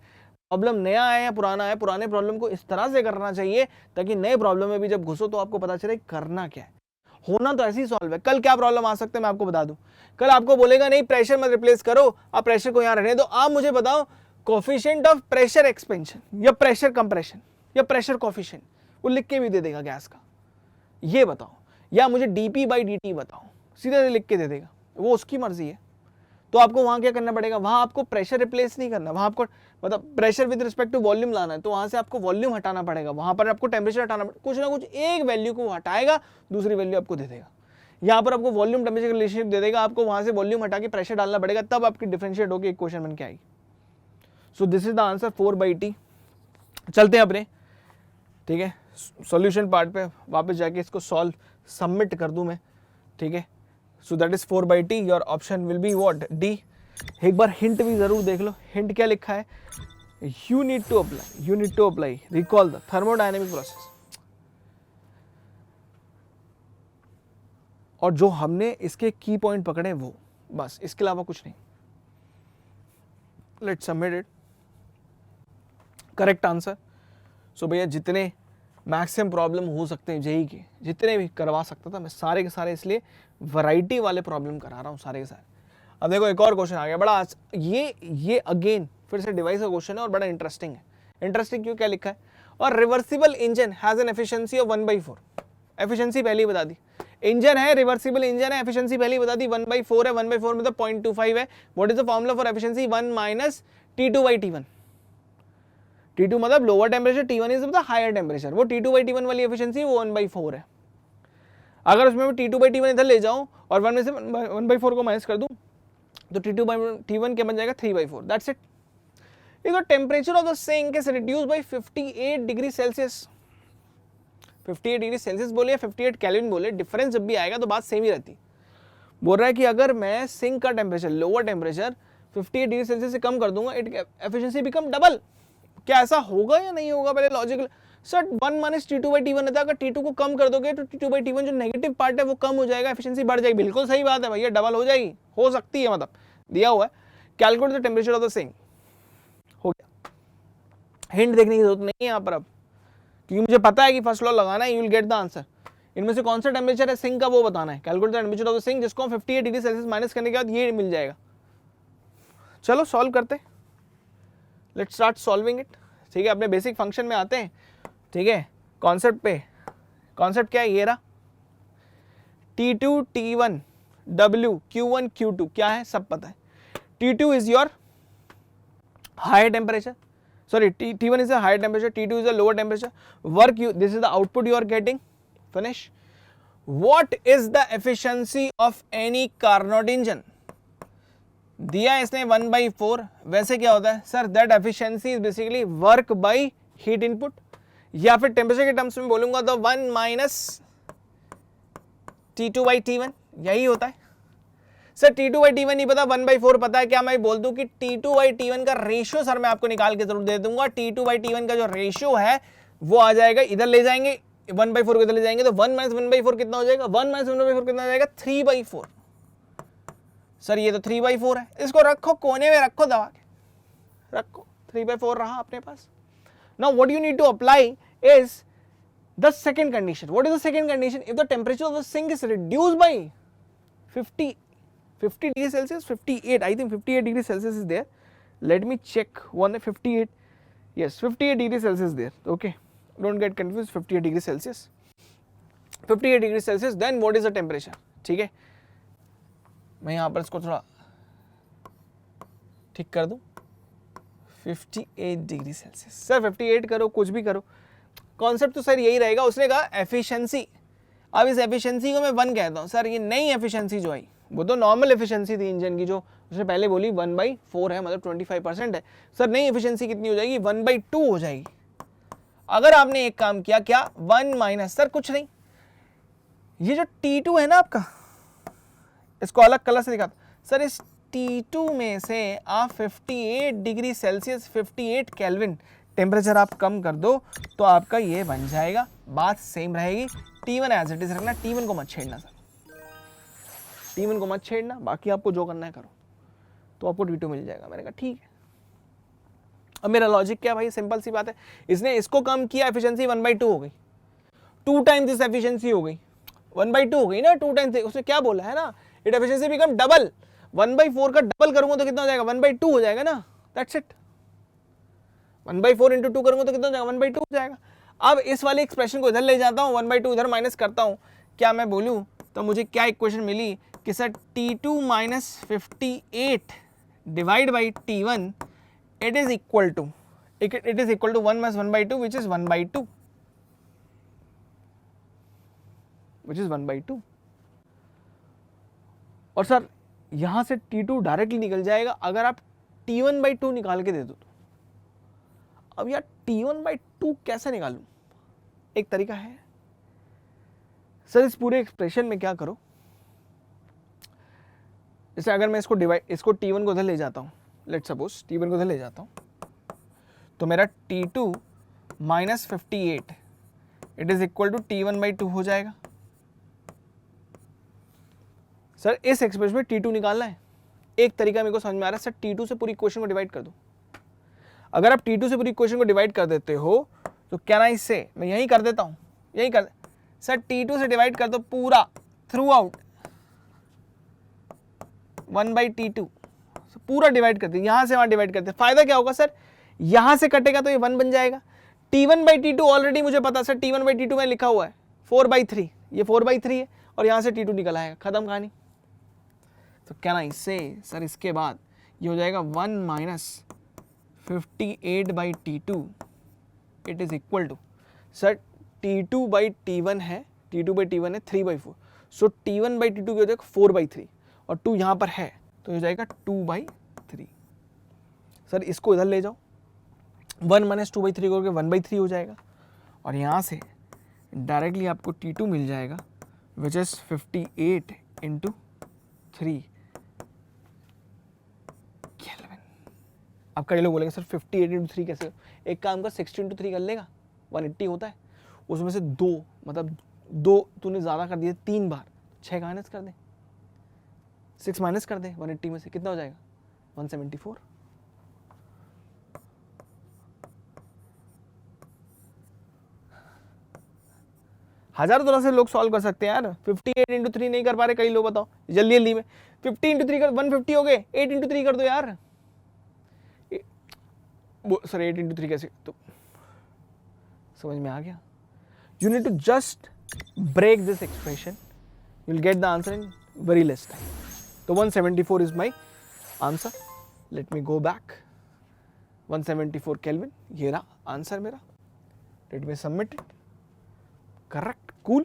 प्रॉब्लम नया है या पुराना है, पुराने प्रॉब्लम को इस तरह से करना चाहिए ताकि नए प्रॉब्लम में भी जब घुसो तो आपको पता चले करना क्या है। होना तो ऐसे ही सॉल्व है। कल क्या प्रॉब्लम आ सकते हैं मैं आपको बता दूं, कल आपको बोलेगा नहीं प्रेशर मत रिप्लेस करो, आप प्रेशर को यहां रहने दो, आप मुझे बताओ कोफिशिएंट ऑफ प्रेशर एक्सपेंशन या प्रेशर कंप्रेशन या प्रेशर कोफिशिएंट, वो लिख के भी दे देगा गैस का, ये बताओ, या मुझे डीपी बाई dt बताओ, सीधे से लिख के दे देगा, वो उसकी मर्जी है। तो आपको वहां क्या करना पड़ेगा, वहां आपको प्रेशर रिप्लेस नहीं करना, वहां आपको मतलब pressure with respect to volume लाना है, तो वहां से आपको वॉल्यूम हटाना पड़ेगा, वहां पर आपको टेम्परेचर हटाना पड़ेगा, कुछ ना कुछ एक वैल्यू को हटाएगा, दूसरी वैल्यू आपको दे देगा। यहाँ पर आपको वॉल्यूम टेम्परेचर रिलेशनशिप दे देगा, आपको वहां से वॉल्यूम हटा के प्रेशर डालना पड़ेगा, तब आपकी डिफरेंशिएट होकर एक क्वेश्चन बन के आएगी। सो this is the answer 4/t। चलते हैं अपने, ठीक है, सॉल्यूशन पार्ट पे वापस जाके इसको सॉल्व सबमिट कर दूं मैं, ठीक है। So that is 4/t, your option will be what, D. एक बार हिंट भी जरूर देख लो, हिंट क्या लिखा है, you need to apply recall the thermodynamic process. और जो हमने इसके की पॉइंट पकड़े वो, बस, इसके अलावा कुछ नहीं। Let's submit it. Correct answer. So भैया जितने मैक्सिमम प्रॉब्लम हो सकते हैं जेई के, जितने भी करवा सकता था मैं सारे के सारे, इसलिए वैरायटी वाले प्रॉब्लम करा रहा हूँ सारे के सारे। अब देखो एक और क्वेश्चन आ गया बड़ा, ये अगेन फिर से डिवाइस का क्वेश्चन है और बड़ा इंटरेस्टिंग है। इंटरेस्टिंग क्यों, क्या लिखा है, और reversible engine has an efficiency of 1/4। Efficiency पहले ही बता दी, इंजन है, रिवर्सिबल इंजन है, एफिशिएंसी पहले ही बता दी, 1/4 है, 1/4 मतलब 0.25 है। What is the formula for efficiency, 1 minus T2/T1। T2 मतलब lower temperature, T1 is the higher temperature. वो T2/T1 वाली एफिशिएंसी वो 1/4 है। अगर उसमें मैं T2/T1 इधर ले जाऊं और 1 में से 1/4 को माइनस कर दूं तो T2/T1 क्या बन जाएगा, 3/4। That's it. If the temperature of the sink is reduced by 58 degree Celsius, 58 degree Celsius बोले या 58 केल्विन बोले, डिफरेंस जब भी आएगा तो बात सेम ही रहती। बोल रहा है कि अगर मैं सिंक का temperature, lower temperature 58 degree Celsius से कम कर दूंगा, इट एफिशिएंसी बिकम डबल। क्या ऐसा होगा या नहीं होगा, पहले लॉजिकल। सर 1 माइनस T2/T1 रहता है, अगर T2 को कम कर दोगे तो T2/T1 जो नेगेटिव पार्ट है वो कम हो जाएगा, एफिशिएंसी बढ़ जाएगी। बिल्कुल सही बात है भैया, डबल हो जाएगी, हो सकती है, मतलब दिया हुआ है। Calculate the temperature of the sink, हो गया। हिंट देखने की जरूरत नहीं है यहाँ पर अब, क्योंकि मुझे पता है कि फर्स्ट लॉ लगाना है, you will get the answer. इनमें से कौन सा टेम्परेचर है सिंक का वो बताना है। Calculate the temperature of the sink, जिसको हम 58 डिग्री सेल्सियस माइनस करने के बाद ये मिल जाएगा। चलो सॉल्व करते, लेट्स स्टार्ट सॉल्विंग इट, ठीक है। अपने बेसिक फंक्शन में आते हैं, ठीक है, कॉन्सेप्ट पे। कॉन्सेप्ट क्या है, ये रहा, T2 T1 W Q1 Q2 क्या है, सब पता है। T2 is your higher temperature, sorry, T1 is a higher temperature, T2 is a lower temperature. Work you, this is the output you are getting. Finish. What is the efficiency of any Carnot engine? दिया इसने 1/4, वैसे क्या होता है sir, that efficiency is basically work by heat input, या फिर टेम्परेचर के टर्म्स में बोलूंगा तो 1 माइनस T2/T1, यही होता है। सर T2/T1 नहीं पता, 1/4 पता है, क्या मैं बोल दूं कि T2/T1 का रेशियो सर मैं आपको निकाल के जरूर दे दूंगा। T2/T1 का जो रेशियो है वो आ जाएगा, इधर ले जाएंगे 1/4 को इधर ले जाएंगे तो 1 माइनस 1/4 कितना हो जाएगा, 1 माइनस 1/4 कितना हो जाएगा, 3/4। सर ये तो 3/4 है, इसको रखो कोने में, रखो दबा के रखो, 3/4 रहा अपने पास। Now what you need to apply is the second condition. What is the second condition, if the temperature of the sink is reduced by 50 degree Celsius, 58, I think 58 degree Celsius is there. Let me check one, 58, yes, 58 degree Celsius there, okay, don't get confused, 58 degree Celsius, 58 degree Celsius, then what is the temperature, ठीक है। मैं यहाँ पर इसको थोड़ा ठीक कर दूँ, 58 डिग्री सेल्सियस। सर 58 करो, कुछ भी करो, कॉन्सेप्ट तो सर यही रहेगा। उसने कहा एफिशिएंसी, अब इस एफिशिएंसी को मैं 1 कहता हूँ। सर ये नई एफिशिएंसी जो आई वो तो नॉर्मल एफिशिएंसी थी इंजन की, जो उसने पहले बोली 1/4 है, मतलब 25% है। सर नई एफिशिएंसी कितनी हो जाएगी, 1/2 हो जाएगी। अगर आपने एक काम किया, क्या, 1 माइनस, सर कुछ नहीं, ये जो T2 है ना आपका, इसको अलग कलर से दिखा, सर इस T2 में से आप 58 डिग्री सेल्सियस, 58 केल्विन टेम्परेचर आप कम कर दो तो आपका ये बन जाएगा, बात सेम रहेगी। T1 एज इट इज रखना, T1 को मत छेड़ना सर, T1 को मत छेड़ना, बाकी आपको जो करना है करो, तो आपको T2 मिल जाएगा। मैंने कहा ठीक है। अब मेरा लॉजिक क्या भाई, सिंपल सी बात है, इसने इसको कम किया, एफिशिएंसी 1/2 हो गई, 2 टाइम्स दिस एफिशिएंसी हो गई, 1/2 हो गई ना, 2 टाइम्स। उसने क्या बोला है ना, इट एफिशिएंसी बिकम डबल, 1/4 का डबल करूंगा तो कितना हो जाएगा, 1/2 हो जाएगा ना, दैट्स इट। 1/4 इंटू 2 करूंगा तो कितना हो जाएगा, 1/2 हो जाएगा। अब इस वाले एक्सप्रेशन को इधर ले जाता हूँ, 1/2 इधर माइनस करता हूँ, क्या मैं बोलूँ तो मुझे क्या इक्वेशन मिली कि sir T2 minus 58 divide by T1 it is equal to 1 minus 1/2 which is 1/2, which is 1/2। और सर यहां से T2 डायरेक्टली निकल जाएगा अगर आप T1/2 निकाल के दे दो, अब यार T1/2 कैसे निकालूं? एक तरीका है सर, इस पूरे एक्सप्रेशन में क्या करो, जैसे अगर मैं इसको T1 को उधर ले जाता हूँ, लेट्स सपोज T1 को उधर ले जाता हूँ, तो मेरा T2 minus 58 it is equal to T1/2 हो जाएगा। सर इस एक्सप्रेशन में T2 निकालना है, एक तरीका मेरे को समझ में आ रहा है सर, T2 से पूरी इक्वेशन को डिवाइड कर दो। अगर आप T2 से पूरी इक्वेशन को डिवाइड कर देते हो तो कैन आई से, मैं यही कर देता हूं, यही कर सर T2 से डिवाइड कर दो पूरा थ्रू आउट 1/T2, पूरा डिवाइड करते, यहां से वहां डिवाइड करते, फायदा क्या होगा सर, यहां से कटेगा तो ये 1 बन जाएगा। T1/T2 ऑलरेडी मुझे पता सर, T1/T2 में लिखा हुआ है 4/3, ये 4/3 है और यहां से T2 निकल आएगा, खत्म कहानी। तो कैन आई से सर, इसके बाद ये हो जाएगा 1 minus 58/T2 it is equal to sir T2/T1 है, T2/T1 है 3/4, सो T1/T2 की हो जाएगा 4/3 और 2 यहाँ पर है तो हो जाएगा 2/3। सर इसको इधर ले जाओ, 1 माइनस 2/3 करके 1/3 हो जाएगा और यहाँ से डायरेक्टली आपको T2 मिल जाएगा विच इज 58 इंटू 3 केल्विन। अब कई लोग बोलेंगे सर 58 इंटू 3 कैसे, एक काम कर 60 इंटू 3 कर लेगा, 180 होता है, उसमें से 2 मतलब 2 तूने ज़्यादा कर दिया 3 बार, 6 माइनस कर दे, 6 माइनस कर दे 180 में से, कितना हो जाएगा 174। हज़ारों तरह से लोग सॉल्व कर सकते हैं यार, 58 इंटू 3 नहीं कर पा रहे कई लोग, बताओ जल्दी जल्दी में 50 इंटू 3 कर 150 हो गए, 8 इंटू 3 कर दो यार, सर 8 इंटू 3 कैसे, तो समझ में आ गया। You need to just break this expression, you'll get the answer in very less time. So 174 is my answer. Let me go back. 174 Kelvin, ये रहा आंसर मेरा। Let me submit it. Correct, cool.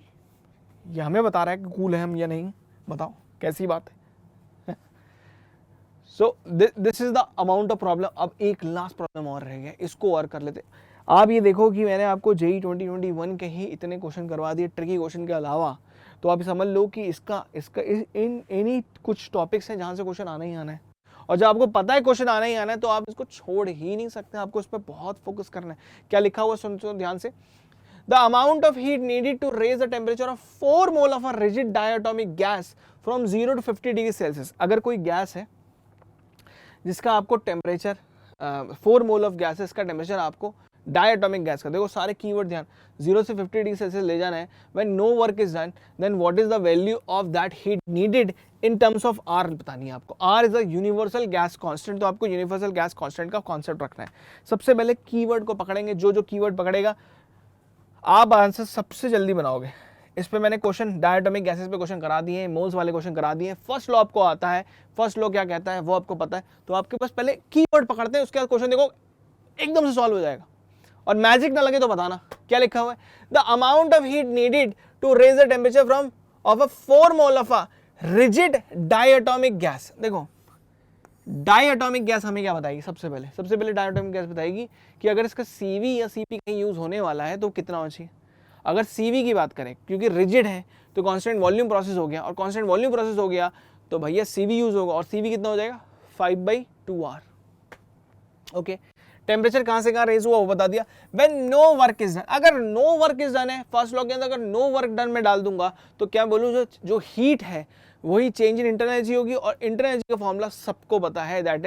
ये हमें बता रहा है कि cool है हम या नहीं, बताओ कैसी बात है। So this is the amount of problem. अब एक लास्ट प्रॉब्लम और रह गया, इसको और कर लेते। आप ये देखो कि मैंने आपको JEE 2021 के ही इतने क्वेश्चन करवा दिए ट्रिकी क्वेश्चन के अलावा, तो आप समझ लो कि इसका इन्हीं कुछ टॉपिक्स हैं जहाँ से क्वेश्चन आना ही आना है, और जब आपको पता है क्वेश्चन आना ही आना है तो आप इसको छोड़ ही नहीं सकते, आपको इस पर बहुत फोकस करना है। क्या लिखा हुआ सुनो ध्यान से, the amount of heat needed to raise the temperature of 4 mole of a rigid diatomic gas from 0 to 50 degree Celsius. अगर कोई गैस है जिसका आपको टेम्परेचर 4 मोल ऑफ गैसेस का टेम्परेचर आपको डायटोमिक गैस का, देखो सारे कीवर्ड ध्यान, 0 से 50 डिग्री सेल्सियस ले जाना है, when no work is done then what is the value of that heat needed in terms of R बतानी है आपको। R is a universal gas constant, तो आपको यूनिवर्सल गैस कांस्टेंट का कॉन्सेप्ट रखना है। सबसे पहले कीवर्ड को पकड़ेंगे, जो कीवर्ड पकड़ेगा आप आंसर सबसे जल्दी बनाओगे। इस पे मैंने क्वेश्चन डायटोमिक गैसेस पे क्वेश्चन करा दिए हैं, मोल्स वाले क्वेश्चन करा दिए हैं, फर्स्ट लॉ आपको आता है, फर्स्ट लॉ क्या कहता है वो आपको पता है, तो आपके पास पहले कीवर्ड पकड़ते हैं, उसके बाद क्वेश्चन देखो एकदम से सॉल्व हो जाएगा। और मैजिक ना लगे तो बताना क्या लिखा हुआ है, the amount of heat needed to raise the temperature from of a 4 mole of a rigid diatomic gas. देखो डायटोमिक गैस हमें क्या बताएगी, सबसे पहले डायटोमिक गैस बताएगी कि अगर इसका CV या CP कहीं यूज होने वाला है तो कितना होना चाहिए। अगर CV की बात करें, क्योंकि रिजिड है तो कांस्टेंट वॉल्यूम प्रोसेस हो गया, और कांस्टेंट वॉल्यूम प्रोसेस हो गया तो भैया CV यूज होगा, और CV कितना हो जाएगा 5/2R। ओके, टेम्परेचर कहां से कहां रेज हुआ वो बता दिया। When no work is done, अगर नो वर्क इज डन है, फर्स्ट लॉ के अंदर अगर नो वर्क डन में डाल दूंगा तो क्या बोलूं, जो हीट है वही चेंज इन इंटरनल एनर्जी होगी, और इंटरनल एनर्जी का फॉर्मूला सबको पता है, दैट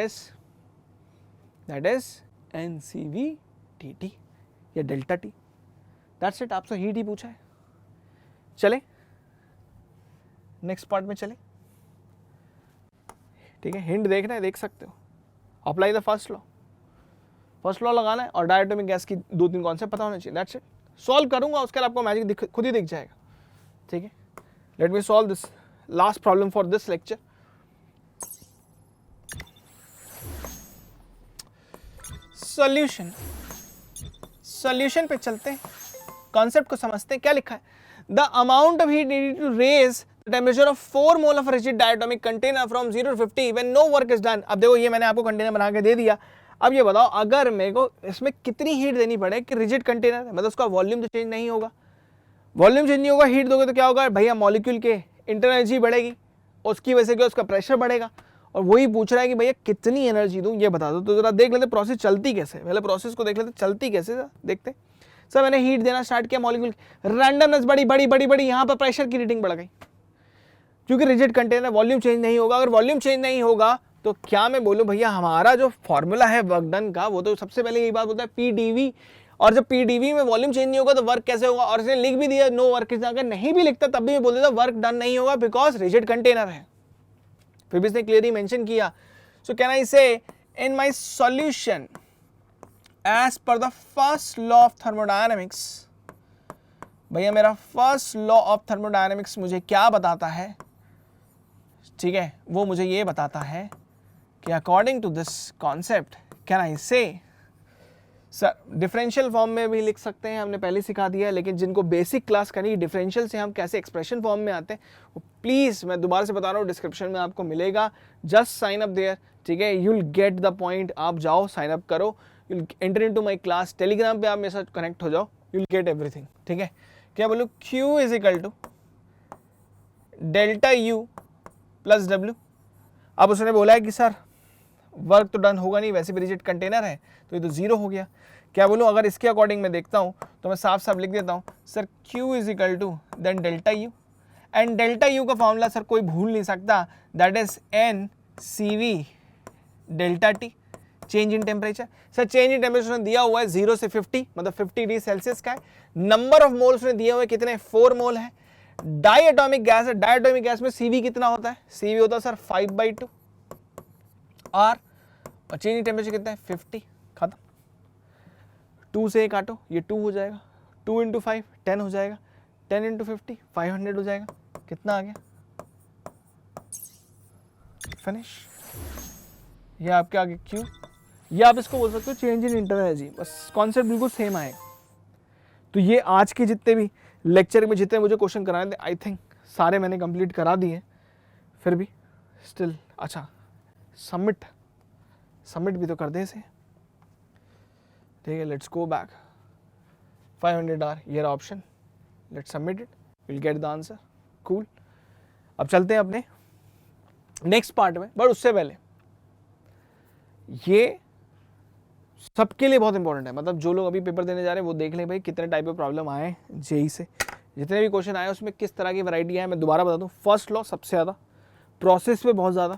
इज NCV/dt या डेल्टा T। दैट्स इट, आपसे हीट ही पूछा है। चले नेक्स्ट पार्ट में चले, ठीक है, हिंट देखना है देख सकते हो, अप्लाई द फर्स्ट लॉ लगाना है, और डायटोमिक गैस की 2-3 कॉन्सेप्ट पता होना चाहिए, दैट्स इट। सॉल्व करूंगा उसके बाद आपको मैजिक खुद ही दिख जाएगा, ठीक है। Let me solve this last problem for this lecture. Solution पे चलते हैं, कॉन्सेप्ट को समझते हैं, क्या लिखा है, the amount of heat needed to raise the temperature of 4 mole of rigid diatomic container from 0 to 50 when no work is done. अब देखो ये मैंने आपको कंटेनर बना के दे दिया, अब ये बताओ अगर मेरे को इसमें कितनी हीट देनी पड़े कि रिजिड कंटेनर है, मतलब उसका वॉल्यूम तो चेंज नहीं होगा, वॉल्यूम चेंज नहीं होगा, हीट दोगे तो क्या होगा भैया, मॉलिक्यूल के इंटरनल एनर्जी बढ़ेगी, उसकी वजह से क्या उसका प्रेशर बढ़ेगा, और वही पूछ रहा है कि भैया कितनी एनर्जी दूं ये बता दो। तो जरा देख लेते प्रोसेस चलती कैसे, पहले प्रोसेस को देख लेते चलती कैसे, देखते। सर मैंने हीट देना स्टार्ट किया, मॉलिक्यूल रैंडमनेस बड़ी बड़ी बड़ी बड़ी, यहाँ पर प्रेशर की रीडिंग बढ़ गई, क्योंकि रिजिड कंटेनर, वॉल्यूम चेंज नहीं होगा। अगर वॉल्यूम चेंज नहीं होगा तो क्या मैं बोलूं भैया हमारा जो फॉर्मूला है वर्क डन का, वो तो सबसे पहले यही बात होता है पीडीवी, और जब पीडीवी में वॉल्यूम चेंज नहीं होगा तो वर्क कैसे होगा। और इसने लिख भी दिया नो वर्क, अगर नहीं भी लिखता तब भी मैं बोल देता वर्क डन नहीं होगा बिकॉज रिजिड कंटेनर है, फिर भी इसने क्लियरली मेंशन किया। सो can I say in my solution as per the first law of thermodynamics, भैया मेरा फर्स्ट लॉ ऑफ थर्मोडायनेमिक्स मुझे क्या बताता है, ठीक है, वो मुझे ये बताता है कि according to this concept can I say, sir differential form में भी लिख सकते हैं, हमने पहले सिखा दिया है, लेकिन जिनको बेसिक क्लास करनी डिफरेंशियल से हम कैसे एक्सप्रेशन फॉर्म में आते हैं, वो प्लीज़ मैं दोबारा से बता रहा हूँ डिस्क्रिप्शन में आपको मिलेगा, जस्ट साइन अप देयर, ठीक है, you will get the point. आप जाओ साइन अप करो, you will enter into my class, Telegram पे आप मेरे साथ कनेक्ट हो जाओ, यू विल गेट एवरीथिंग, ठीक है। क्या बोलूँ, Q is equal to delta U plus W। अब उसने बोला है कि सर वर्क तो डन होगा नहीं, वैसे भी रिजिड कंटेनर है तो ये तो जीरो हो गया। क्या बोलूँ, अगर इसके अकॉर्डिंग मैं देखता हूँ तो मैं साफ साफ लिख देता हूँ sir Q is equal to then delta U, and delta U का फॉर्मूला सर कोई भूल नहीं सकता, that is NCV delta T, change in temperature. Sir change in temperature दिया हुआ है 0 से 50, मतलब 50 डिग्री सेल्सियस का है। नंबर ऑफ मोल्स ने दिए हुए कितने, 4 मोल है। डाई एटॉमिक गैस है, डाई एटॉमिक गैस में CV कितना होता है, CV होता है सर 5/2 R, और चेंज इन टेम्परेचर कितना है 50, खत्म। 2 से काटो, ये 2 हो जाएगा, 2 × 5 10 हो जाएगा, 10 × 50 500 हो जाएगा, कितना आ गया, फिनिश। ये आपके आगे Q, ये आप इसको बोल सकते हो चेंज इन इंटरनल एनर्जी, बस कॉन्सेप्ट बिल्कुल सेम आएगा। तो ये आज के जितने भी लेक्चर में जितने मुझे क्वेश्चन कराए थे, आई थिंक सारे मैंने कंप्लीट करा दिए, फिर भी स्टिल अच्छा सबमिट भी तो कर दे इसे, ठीक है। लेट्स गो बैक, 500 R ये रहा option, let's submit it, will get the answer, cool. अब चलते हैं अपने नेक्स्ट पार्ट में, बट उससे पहले ये सबके लिए बहुत इंपॉर्टेंट है, मतलब जो लोग अभी पेपर देने जा रहे हैं वो देख लें भाई कितने टाइप ऑफ प्रॉब्लम आए जेई से, जितने भी क्वेश्चन आए उसमें किस तरह की वैरायटी है। मैं दोबारा बता दूं, फर्स्ट लॉ सबसे ज़्यादा, प्रोसेस पे बहुत ज़्यादा,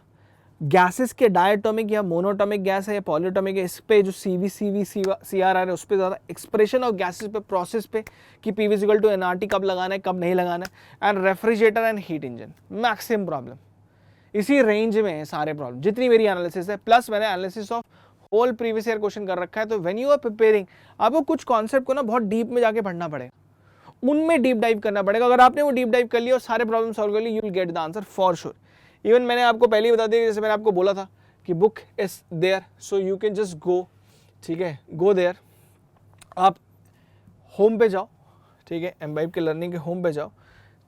गैसेस के डायटोमिक या मोनोटोमिक गैस है या पॉलीटोमिक है, इस पे जो CV CR है उस पर ज़्यादा, एक्सप्रेशन ऑफ गैसेस पे, प्रोसेस पे कि PV इक्वल टू NRT कब लगाना है कब नहीं लगाना है, and refrigerator and heat engine, maximum problem इसी रेंज में है सारे प्रॉब्लम जितनी मेरी एनालिसिस है, प्लस मैंने analysis of whole previous year question कर रखा है। तो व्हेन यू आर प्रिपेयरिंग, आपको कुछ कॉन्सेप्ट को ना बहुत डीप में जाके पढ़ना पड़ेगा, उनमें डीप डाइव करना पड़ेगा। अगर आपने वो डीप डाइव कर लिया और सारे प्रॉब्लम सॉल्व कर लिए, you will get the answer for sure. Even मैंने आपको पहले ही बता दिया, जैसे मैंने आपको बोला था कि book is there, so you can just go, ठीक है, गो देयर। आप होम पे जाओ, ठीक है, एमवाइब के लर्निंग के होम पे जाओ,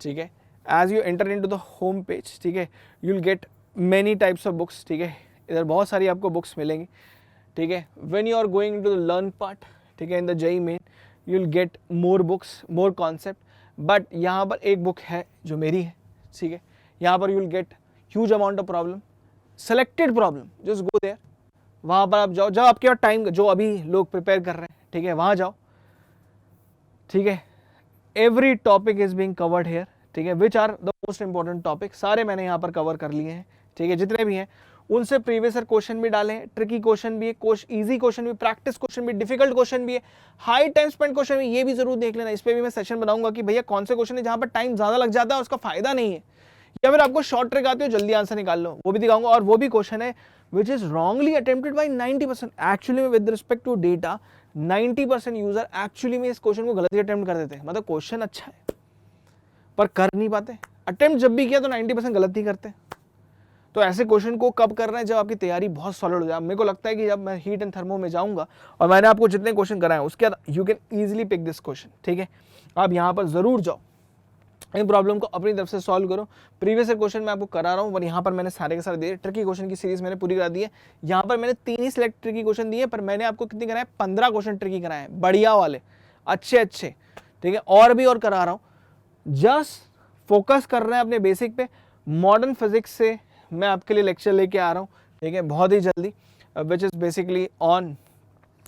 ठीक है। As you enter into the home page, ठीक है, you will get many types of books, ठीक है, इधर बहुत सारी आपको बुक्स मिलेंगी, ठीक है। When you are going into the learn part, ठीक है, in the JEE Main, you will get more books, more concept, but यहाँ पर एक बुक है जो मेरी है, ठीक है। यहाँ पर you will get huge amount of problem, selected problem, just go there, वहाँ पर आप जाओ, जब आपके पास टाइम, जो अभी लोग प्रिपेयर कर रहे हैं, ठीक है, वहाँ जाओ, ठीक है। Every topic is being covered here, ठीक है, which are the most important topic, सारे मैंने यहाँ पर कवर कर लिए हैं, ठीक है, जितने भी हैं उनसे प्रीवियस ईयर क्वेश्चन भी डाले हैं, ट्रिकी क्वेश्चन भी है, इजी क्वेश्चन भी, प्रैक्टिस क्वेश्चन भी, डिफिकल्ट क्वेश्चन भी है, हाई टाइम स्पेंड क्वेश्चन भी, ये भी जरूर देख लेना। इस पर भी मैं सेशन बनाऊंगा कि भैया कौन से क्वेश्चन है जहां पर टाइम ज्यादा लग जाता है उसका फायदा नहीं है, या फिर आपको शॉर्ट ट्रिक आती है जल्दी आंसर निकाल लो, वो भी दिखाऊंगा। और वो भी क्वेश्चन है which is wrongly attempted by 90%, actually में with respect to data 90% user actually में इस क्वेश्चन को गलत ही अटेम्प्ट कर देते हैं, मतलब क्वेश्चन अच्छा है पर कर नहीं पाते, अटेम्प्ट जब भी किया तो 90% गलत ही करते हैं। तो ऐसे क्वेश्चन को कब करना है, जब आपकी तैयारी बहुत सॉलिड हो जाए। मेरे को लगता है कि जब मैं हीट एंड थर्मो में जाऊंगा और मैंने आपको जितने क्वेश्चन कराए उसके बाद you can easily pick this question, ठीक है। आप यहाँ पर जरूर जाओ, इन प्रॉब्लम को अपनी तरफ से सॉल्व करो। प्रीवियस क्वेश्चन मैं आपको करा रहा हूँ और यहाँ पर मैंने सारे के सारे दिए, ट्रिकी क्वेश्चन की सीरीज मैंने पूरी करा दी है। यहाँ पर मैंने 3 ही सिलेक्ट ट्रिकी क्वेश्चन दिए, पर मैंने आपको कितने कराए, 15 क्वेश्चन ट्रिकी कराए हैं, बढ़िया वाले, अच्छे, ठीक है। और भी और करा रहा हूँ, जस्ट फोकस कर रहे हैं अपने बेसिक पे। मॉडर्न फिजिक्स से मैं आपके लिए लेक्चर लेके आ रहा हूँ, ठीक है, बहुत ही जल्दी, which is basically on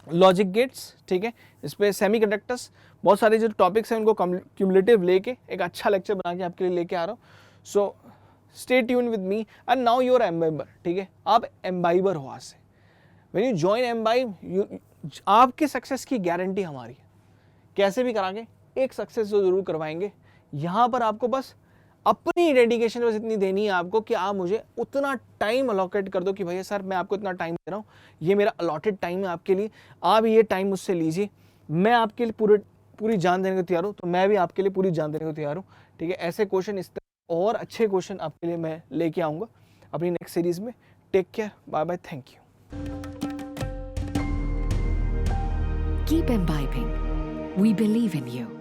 logic gates, ठीक है। इस पे सेमीकंडक्टर्स, बहुत सारे जो टॉपिक्स हैं उनको क्यूमुलेटिव लेके एक अच्छा लेक्चर बना के आपके लिए लेके आ रहा हूँ। So stay tune with me and now you are Embiber, ठीक है, आप एम्बाइबर हो आज से। व्हेन यू जॉइन एम्बाइब, आपके सक्सेस की गारंटी हमारी है, कैसे भी करा के एक सक्सेस जो जरूर करवाएंगे। यहाँ पर आपको बस अपनी डेडिकेशन बस इतनी देनी है आपको कि आप मुझे उतना टाइम अलोकेट कर दो कि भैया सर मैं आपको इतना टाइम दे रहा हूँ, ये मेरा अलॉटेड टाइम है आपके लिए, आप ये टाइम मुझसे लीजिए, मैं आपके लिए पूरी जान देने को तैयार हूँ, तो मैं भी आपके लिए पूरी जान देने को तैयार हूँ, ठीक है। ऐसे क्वेश्चन, इस तरह और अच्छे क्वेश्चन आपके लिए मैं लेके आऊँगा अपनी नेक्स्ट सीरीज में। Take care, bye bye, thank you. Keep imbibing. We believe in you.